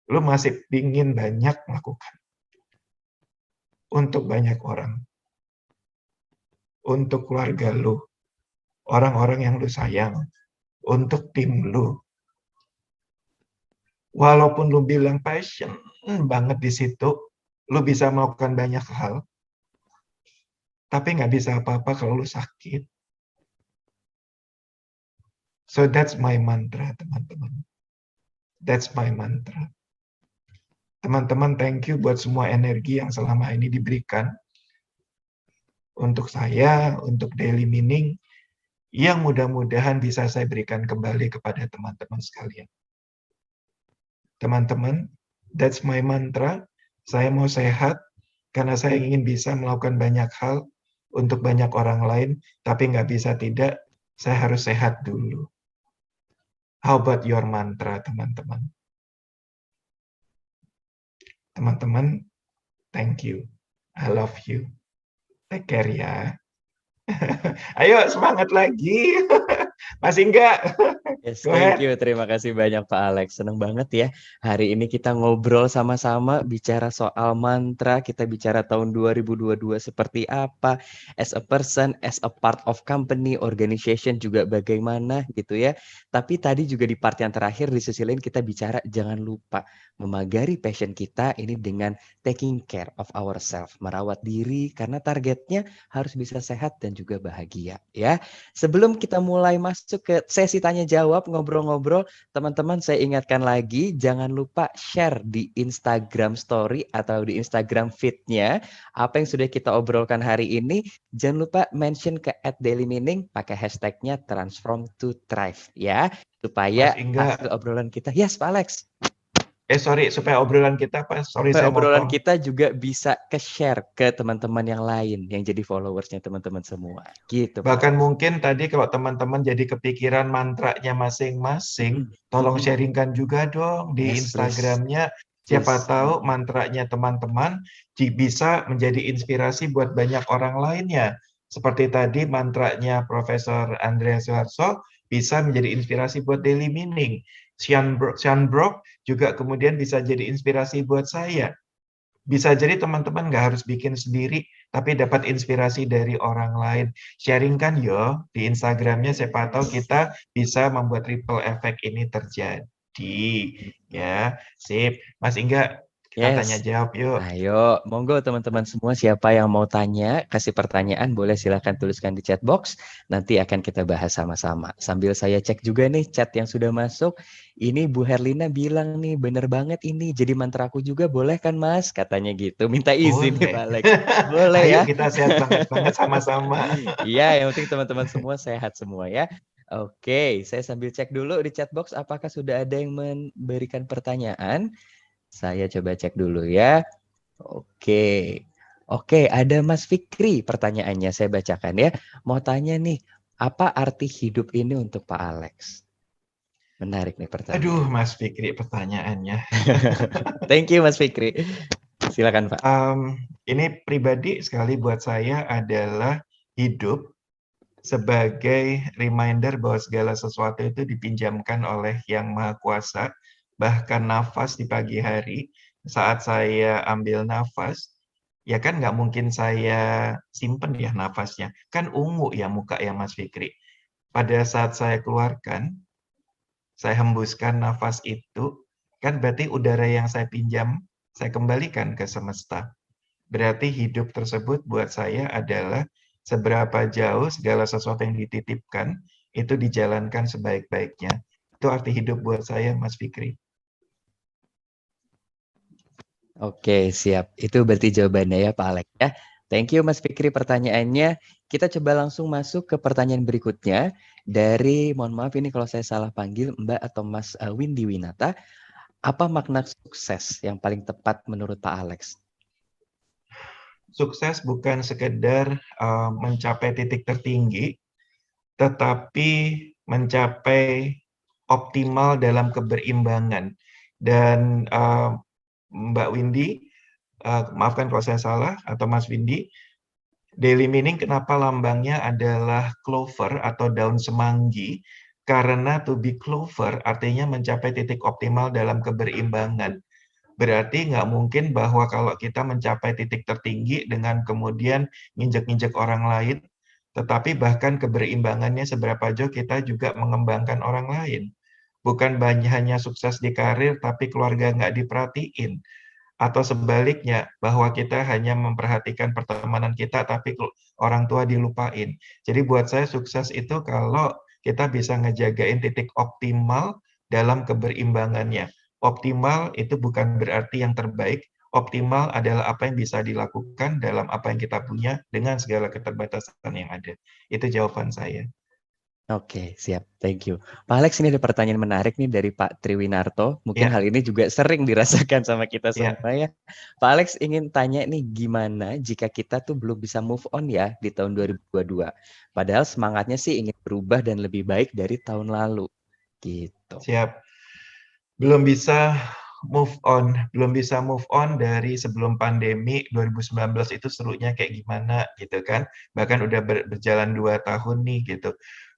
lu masih ingin banyak melakukan. Untuk banyak orang. Untuk keluarga lu. Orang-orang yang lu sayang. Untuk tim lu. Walaupun lu bilang passion banget di situ, lu bisa melakukan banyak hal. Tapi nggak bisa apa-apa kalau lu sakit. So that's my mantra, teman-teman. That's my mantra. Teman-teman, thank you buat semua energi yang selama ini diberikan untuk saya, untuk Daily Meaning, yang mudah-mudahan bisa saya berikan kembali kepada teman-teman sekalian. Teman-teman, that's my mantra. Saya mau sehat, karena saya ingin bisa melakukan banyak hal untuk banyak orang lain, tapi nggak bisa tidak, saya harus sehat dulu. How about your mantra, teman-teman? Teman-teman, thank you. I love you. Take care ya. Ayo, semangat lagi. Masih enggak? Yes, Go thank ahead. you. Terima kasih banyak Pak Alex. Senang banget ya. Hari ini kita ngobrol sama-sama, bicara soal mantra, kita bicara tahun 2022 seperti apa, as a person, as a part of company, organization juga bagaimana gitu ya. Tapi tadi juga di part yang terakhir di sisi lain kita bicara jangan lupa memagari passion kita ini dengan taking care of ourselves, merawat diri karena targetnya harus bisa sehat dan juga bahagia ya. Sebelum kita mulai masuk ke sesi tanya jawab, ngobrol-ngobrol, teman-teman saya ingatkan lagi, jangan lupa share di Instagram Story atau di Instagram feed-nya apa yang sudah kita obrolkan hari ini. Jangan lupa mention ke @dailymeaning, pakai hashtagnya transform to thrive ya, supaya Mas Ingga, hasil obrolan kita. Yes, Pak Alex. sorry, supaya obrolan kita apa? Sorry, Supaya saya obrolan motong. kita juga bisa ke-share ke teman-teman yang lain yang jadi followersnya teman-teman semua. Gitu, Pak Bahkan Alex. mungkin tadi kalau teman-teman jadi kepikiran mantranya masing-masing, tolong sharingkan juga dong di Yes, please. Instagramnya. Siapa Please. tahu mantranya teman-teman bisa menjadi inspirasi buat banyak orang lainnya. Seperti tadi mantranya Profesor Andreas Suharto bisa menjadi inspirasi buat Daily Meaning. Sean Brock juga kemudian bisa jadi inspirasi buat saya. Bisa jadi teman-teman nggak harus bikin sendiri, tapi dapat inspirasi dari orang lain. Sharingkan yo di Instagramnya, siapa tahu kita bisa membuat ripple effect ini terjadi. Ya, sip. Mas Ingga, kita tanya Yes. jawab yuk. Ayo, monggo teman-teman semua siapa yang mau tanya, kasih pertanyaan boleh silakan tuliskan di chat box. Nanti akan kita bahas sama-sama. Sambil saya cek juga nih chat yang sudah masuk. Ini Bu Herlina bilang nih, bener banget ini. Jadi mantraku juga boleh kan Mas? Katanya gitu. Minta izin nih Pak Boleh. Alex. Boleh Ayo ya. kita sehat banget sama-sama. Iya, yang penting teman-teman semua sehat semua ya. Oke, saya sambil cek dulu di chat box apakah sudah ada yang memberikan pertanyaan. Saya coba cek dulu ya. Oke, ada Mas Fikri pertanyaannya saya bacakan ya. Mau tanya nih, apa arti hidup ini untuk Pak Alex? Menarik nih pertanyaan. Aduh, Mas Fikri pertanyaannya. Thank you Mas Fikri. Silakan Pak. Ini pribadi sekali buat saya adalah hidup sebagai reminder bahwa segala sesuatu itu dipinjamkan oleh Yang Maha Kuasa. Bahkan nafas di pagi hari, saat saya ambil nafas, ya kan nggak mungkin saya simpen ya nafasnya. Kan ungu ya muka ya Mas Fikri. Pada saat saya keluarkan, saya hembuskan nafas itu, kan berarti udara yang saya pinjam, saya kembalikan ke semesta. Berarti hidup tersebut buat saya adalah seberapa jauh segala sesuatu yang dititipkan, itu dijalankan sebaik-baiknya. Itu arti hidup buat saya, Mas Fikri. Oke, siap. Itu berarti jawabannya ya, Pak Alex ya. Thank you Mas Fikri pertanyaannya. Kita coba langsung masuk ke pertanyaan berikutnya dari, mohon maaf ini kalau saya salah panggil Mbak atau Mas Windy Winata. Apa makna sukses yang paling tepat menurut Pak Alex? Sukses bukan sekedar mencapai titik tertinggi, tetapi mencapai optimal dalam keberimbangan. Dan Mbak Windy, maafkan kalau saya salah, atau Mas Windy, daily meaning kenapa lambangnya adalah clover atau daun semanggi? Karena to be clover artinya mencapai titik optimal dalam keberimbangan. Berarti nggak mungkin bahwa kalau kita mencapai titik tertinggi dengan kemudian nginjek-nginjek orang lain, tetapi bahkan keberimbangannya seberapa jauh kita juga mengembangkan orang lain. Bukan hanya sukses di karir, tapi keluarga nggak diperhatiin. Atau sebaliknya, bahwa kita hanya memperhatikan pertemanan kita, tapi orang tua dilupain. Jadi buat saya sukses itu kalau kita bisa ngejagain titik optimal dalam keberimbangannya. Optimal itu bukan berarti yang terbaik, optimal adalah apa yang bisa dilakukan dalam apa yang kita punya dengan segala keterbatasan yang ada. Itu jawaban saya. Oke, siap. Thank you. Pak Alex, ini ada pertanyaan menarik nih dari Pak Triwinarto. Mungkin hal ini juga sering dirasakan sama kita semua ya. Pak Alex ingin tanya nih, gimana jika kita tuh belum bisa move on ya di tahun 2022? Padahal semangatnya sih ingin berubah dan lebih baik dari tahun lalu. Gitu. Siap. Belum bisa move on dari sebelum pandemi 2019 itu serunya kayak gimana gitu kan. Bahkan udah berjalan 2 tahun nih gitu.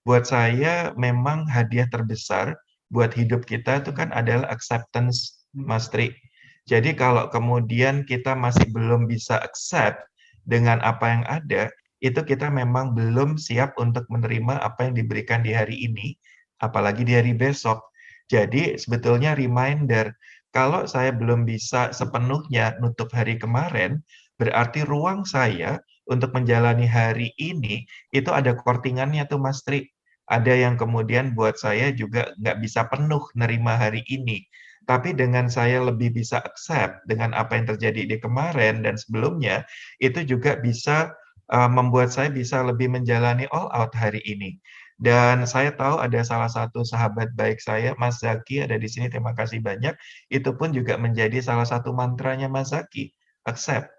Buat saya memang hadiah terbesar buat hidup kita itu kan adalah acceptance, Mas Tri. Jadi kalau kemudian kita masih belum bisa accept dengan apa yang ada, itu kita memang belum siap untuk menerima apa yang diberikan di hari ini, apalagi di hari besok. Jadi sebetulnya reminder, kalau saya belum bisa sepenuhnya nutup hari kemarin, berarti ruang saya untuk menjalani hari ini, itu ada kortingannya tuh Mas Tri. Ada yang kemudian buat saya juga nggak bisa penuh nerima hari ini. Tapi dengan saya lebih bisa accept dengan apa yang terjadi di kemarin dan sebelumnya, itu juga bisa membuat saya bisa lebih menjalani all out hari ini. Dan saya tahu ada salah satu sahabat baik saya, Mas Zaki, ada di sini, terima kasih banyak. Itu pun juga menjadi salah satu mantranya Mas Zaki, accept.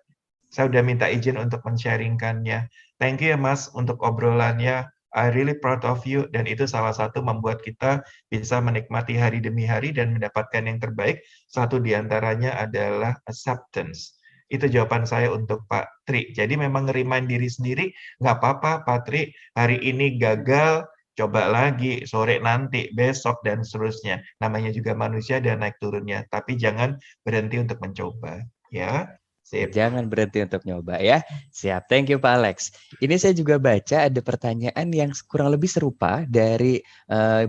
Saya udah minta izin untuk men-sharingkannya. Thank you ya Mas untuk obrolannya. I really proud of you, dan itu salah satu membuat kita bisa menikmati hari demi hari dan mendapatkan yang terbaik. Satu diantaranya adalah acceptance. Itu jawaban saya untuk Pak Tri. Jadi memang ngerimain diri sendiri, nggak apa-apa Pak Tri, hari ini gagal, coba lagi, sore nanti, besok, dan seterusnya. Namanya juga manusia dan naik turunnya, tapi jangan berhenti untuk mencoba. Ya. Sip. Jangan berhenti untuk nyoba ya. Siap, thank you Pak Alex. Ini saya juga baca ada pertanyaan yang kurang lebih serupa dari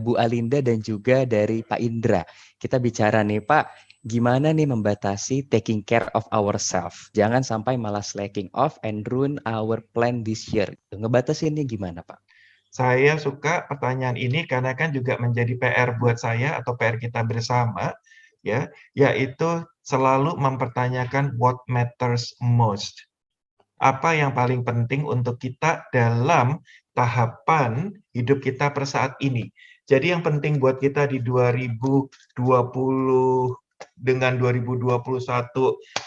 Bu Alinda dan juga dari Pak Indra. Kita bicara nih Pak, gimana nih membatasi taking care of ourselves? Jangan sampai malah slacking off and ruin our plan this year. Ngebatasinnya gimana Pak? Saya suka pertanyaan ini karena kan juga menjadi PR buat saya atau PR kita bersama, ya, yaitu selalu mempertanyakan what matters most. Apa yang paling penting untuk kita dalam tahapan hidup kita per saat ini. Jadi yang penting buat kita di 2020 dengan 2021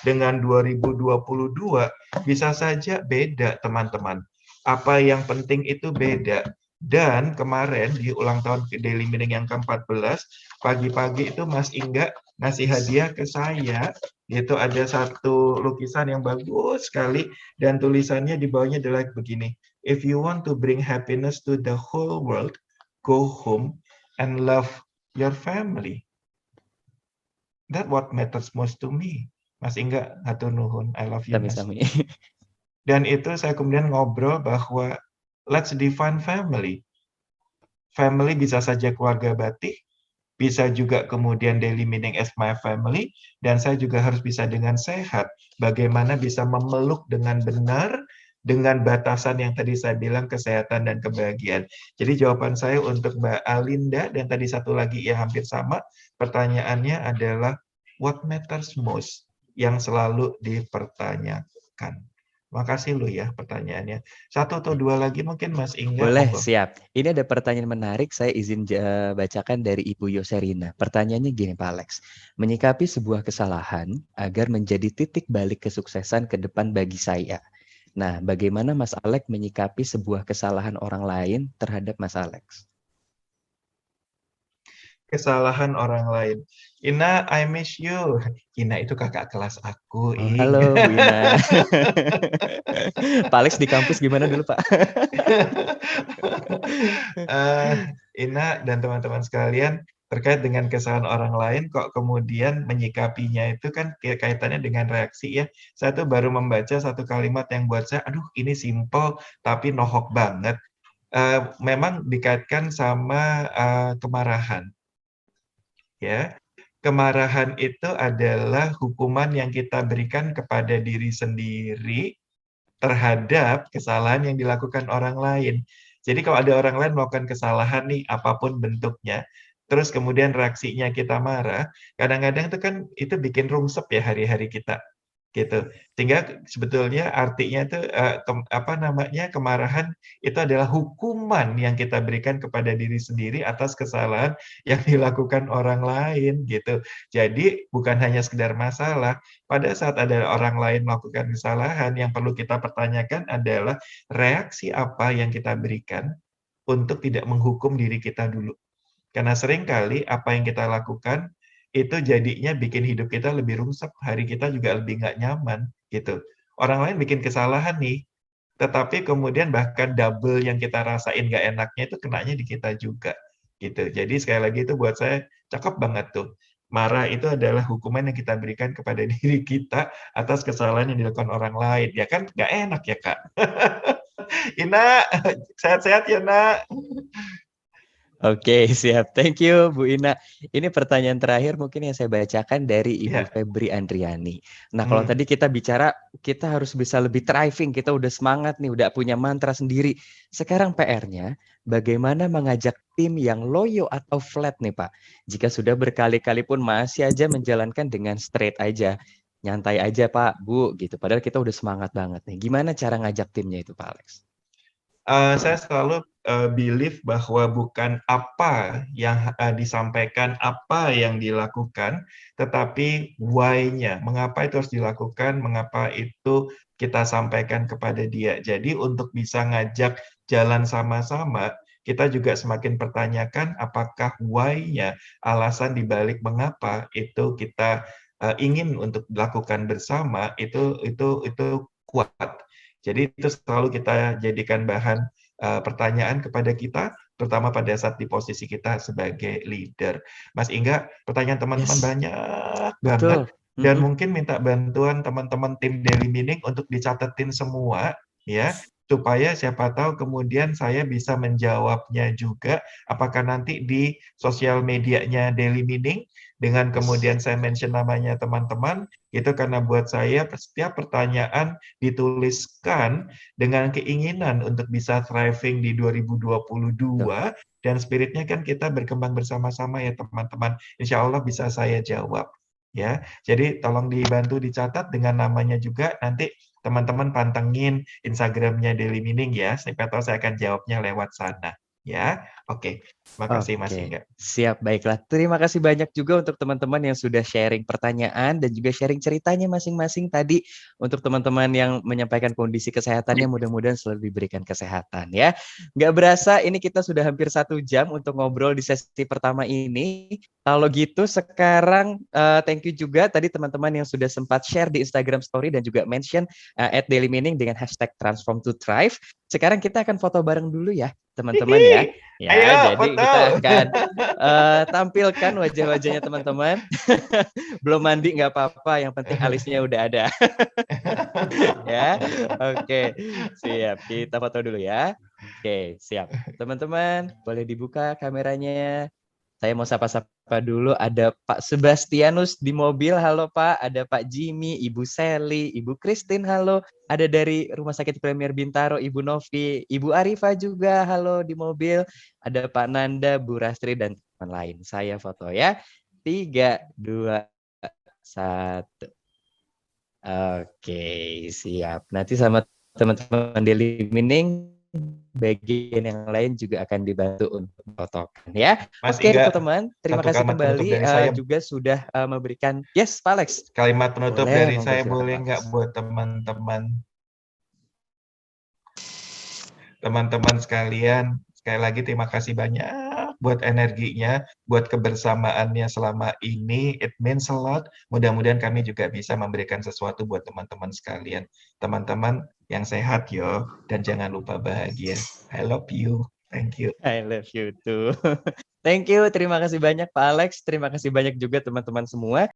dengan 2022 bisa saja beda teman-teman. Apa yang penting itu beda. Dan kemarin di ulang tahun Daily Meaning yang ke-14, pagi-pagi itu Mas Ingga ngasih hadiah ke saya. Itu ada satu lukisan yang bagus sekali dan tulisannya di bawahnya adalah begini. If you want to bring happiness to the whole world, go home and love your family. That what matters most to me. Mas Ingga, hatur nuhun. I love you, Mas. Dan itu saya kemudian ngobrol bahwa let's define family. Family bisa saja keluarga batik, bisa juga kemudian daily meaning as my family, dan saya juga harus bisa dengan sehat. Bagaimana bisa memeluk dengan benar dengan batasan yang tadi saya bilang kesehatan dan kebahagiaan. Jadi jawaban saya untuk Mbak Alinda dan tadi satu lagi ya hampir sama, pertanyaannya adalah what matters most yang selalu dipertanyakan. Makasih lu ya pertanyaannya. Satu atau dua lagi mungkin Mas Ingga. Boleh, Monggo. siap. Ini ada pertanyaan menarik, saya izin bacakan dari Ibu Yoserina. Pertanyaannya gini Pak Alex, menyikapi sebuah kesalahan agar menjadi titik balik kesuksesan ke depan bagi saya. Nah, bagaimana Mas Alex menyikapi sebuah kesalahan orang lain terhadap Mas Alex? Kesalahan orang lain. Ina, I miss you. Ina itu kakak kelas aku, Oh, Ing. halo Bu Ina. Pak Alex di kampus gimana dulu Pak? Ina dan teman-teman sekalian, terkait dengan kesalahan orang lain, kok kemudian menyikapinya itu kan kaitannya dengan reaksi ya. Saya tuh baru membaca satu kalimat yang buat saya, aduh ini simple tapi nohok banget. Memang dikaitkan sama kemarahan. Ya, kemarahan itu adalah hukuman yang kita berikan kepada diri sendiri terhadap kesalahan yang dilakukan orang lain. Jadi kalau ada orang lain melakukan kesalahan nih, apapun bentuknya, terus kemudian reaksinya kita marah, kadang-kadang itu kan itu bikin rungsep ya hari-hari kita, gitu. Sehingga sebetulnya artinya itu kemarahan itu adalah hukuman yang kita berikan kepada diri sendiri atas kesalahan yang dilakukan orang lain, gitu. Jadi bukan hanya sekedar masalah, pada saat ada orang lain melakukan kesalahan, yang perlu kita pertanyakan adalah reaksi apa yang kita berikan untuk tidak menghukum diri kita dulu. Karena seringkali apa yang kita lakukan itu jadinya bikin hidup kita lebih rungsep, hari kita juga lebih nggak nyaman, gitu. Orang lain bikin kesalahan nih, tetapi kemudian bahkan double yang kita rasain nggak enaknya itu kenanya di kita juga, gitu. Jadi sekali lagi itu buat saya cakep banget tuh. Marah itu adalah hukuman yang kita berikan kepada diri kita atas kesalahan yang dilakukan orang lain. Ya kan nggak enak ya, Kak? Ina, sehat-sehat ya, Nak. Oke, siap. Thank you, Bu Ina. Ini pertanyaan terakhir mungkin yang saya bacakan dari Ibu Ya. Febri Andriani. Nah, kalau tadi kita bicara, kita harus bisa lebih thriving, kita udah semangat nih, udah punya mantra sendiri. Sekarang PR-nya, bagaimana mengajak tim yang loyo atau flat nih, Pak? Jika sudah berkali-kali pun masih aja menjalankan dengan straight aja. Nyantai aja, Pak, Bu, gitu. Padahal kita udah semangat banget nih. Gimana cara ngajak timnya itu, Pak Alex? Saya selalu believe bahwa bukan apa yang disampaikan, apa yang dilakukan, tetapi why-nya. Mengapa itu harus dilakukan, mengapa itu kita sampaikan kepada dia. Jadi untuk bisa ngajak jalan sama-sama, kita juga semakin pertanyakan apakah why-nya, alasan dibalik mengapa itu kita ingin untuk dilakukan bersama, itu kuat. Jadi itu selalu kita jadikan bahan pertanyaan kepada kita, terutama pada saat di posisi kita sebagai leader. Mas Ingga, pertanyaan teman-teman banyak banget, dan mungkin minta bantuan teman-teman tim Daily Meaning untuk dicatetin semua, ya, supaya siapa tahu kemudian saya bisa menjawabnya juga, apakah nanti di sosial medianya Daily Meaning, dengan kemudian saya mention namanya teman-teman, itu karena buat saya setiap pertanyaan dituliskan dengan keinginan untuk bisa thriving di 2022, dan spiritnya kan kita berkembang bersama-sama ya teman-teman. Insya Allah bisa saya jawab. Ya, jadi tolong dibantu dicatat dengan namanya juga, nanti teman-teman pantengin Instagramnya Daily Meaning ya, siapa tahu saya akan jawabnya lewat sana. Ya, oke. Makasih Mas Ingga. Siap, baiklah. Terima kasih banyak juga untuk teman-teman yang sudah sharing pertanyaan dan juga sharing ceritanya masing-masing tadi. Untuk teman-teman yang menyampaikan kondisi kesehatannya, mudah-mudahan selalu diberikan kesehatan ya. Nggak berasa ini kita sudah hampir 1 jam untuk ngobrol di sesi pertama ini. Kalau gitu sekarang thank you juga tadi teman-teman yang sudah sempat share di Instagram Story dan juga mention @dailymeaning dengan #transform2thrive. Sekarang kita akan foto bareng dulu ya teman-teman ya. Ya, ayo, jadi foto. kita akan tampilkan wajah-wajahnya teman-teman. Belum mandi nggak apa-apa, yang penting alisnya udah ada. Ya, oke, siap. Kita foto dulu ya. Oke, siap. Teman-teman, boleh dibuka kameranya. Saya mau sapa-sapa dulu, ada Pak Sebastianus di mobil, halo Pak. Ada Pak Jimmy, Ibu Sally, Ibu Christine, halo. Ada dari Rumah Sakit Premier Bintaro, Ibu Novi, Ibu Arifa juga, halo di mobil. Ada Pak Nanda, Bu Rastri, dan teman lain. Saya foto ya. 3, 2, 1. Oke, siap. Nanti sama teman-teman Daily Meaning, bagian yang lain juga akan dibantu untuk fotokan ya. Mas Oke Iga, teman-teman, terima satu kasih kalimat penutup kembali dari saya. juga sudah memberikan. Yes, Pak Alex. Kalimat penutup Boleh, dari monggo, saya silakan, boleh Pak nggak Alex. buat teman-teman sekalian. Sekali lagi terima kasih banyak buat energinya, buat kebersamaannya selama ini. It means a lot. Mudah-mudahan kami juga bisa memberikan sesuatu buat teman-teman sekalian. Teman-teman yang sehat yo, dan jangan lupa bahagia. I love you. Thank you. I love you too. Thank you, terima kasih banyak Pak Alex. Terima kasih banyak juga teman-teman semua.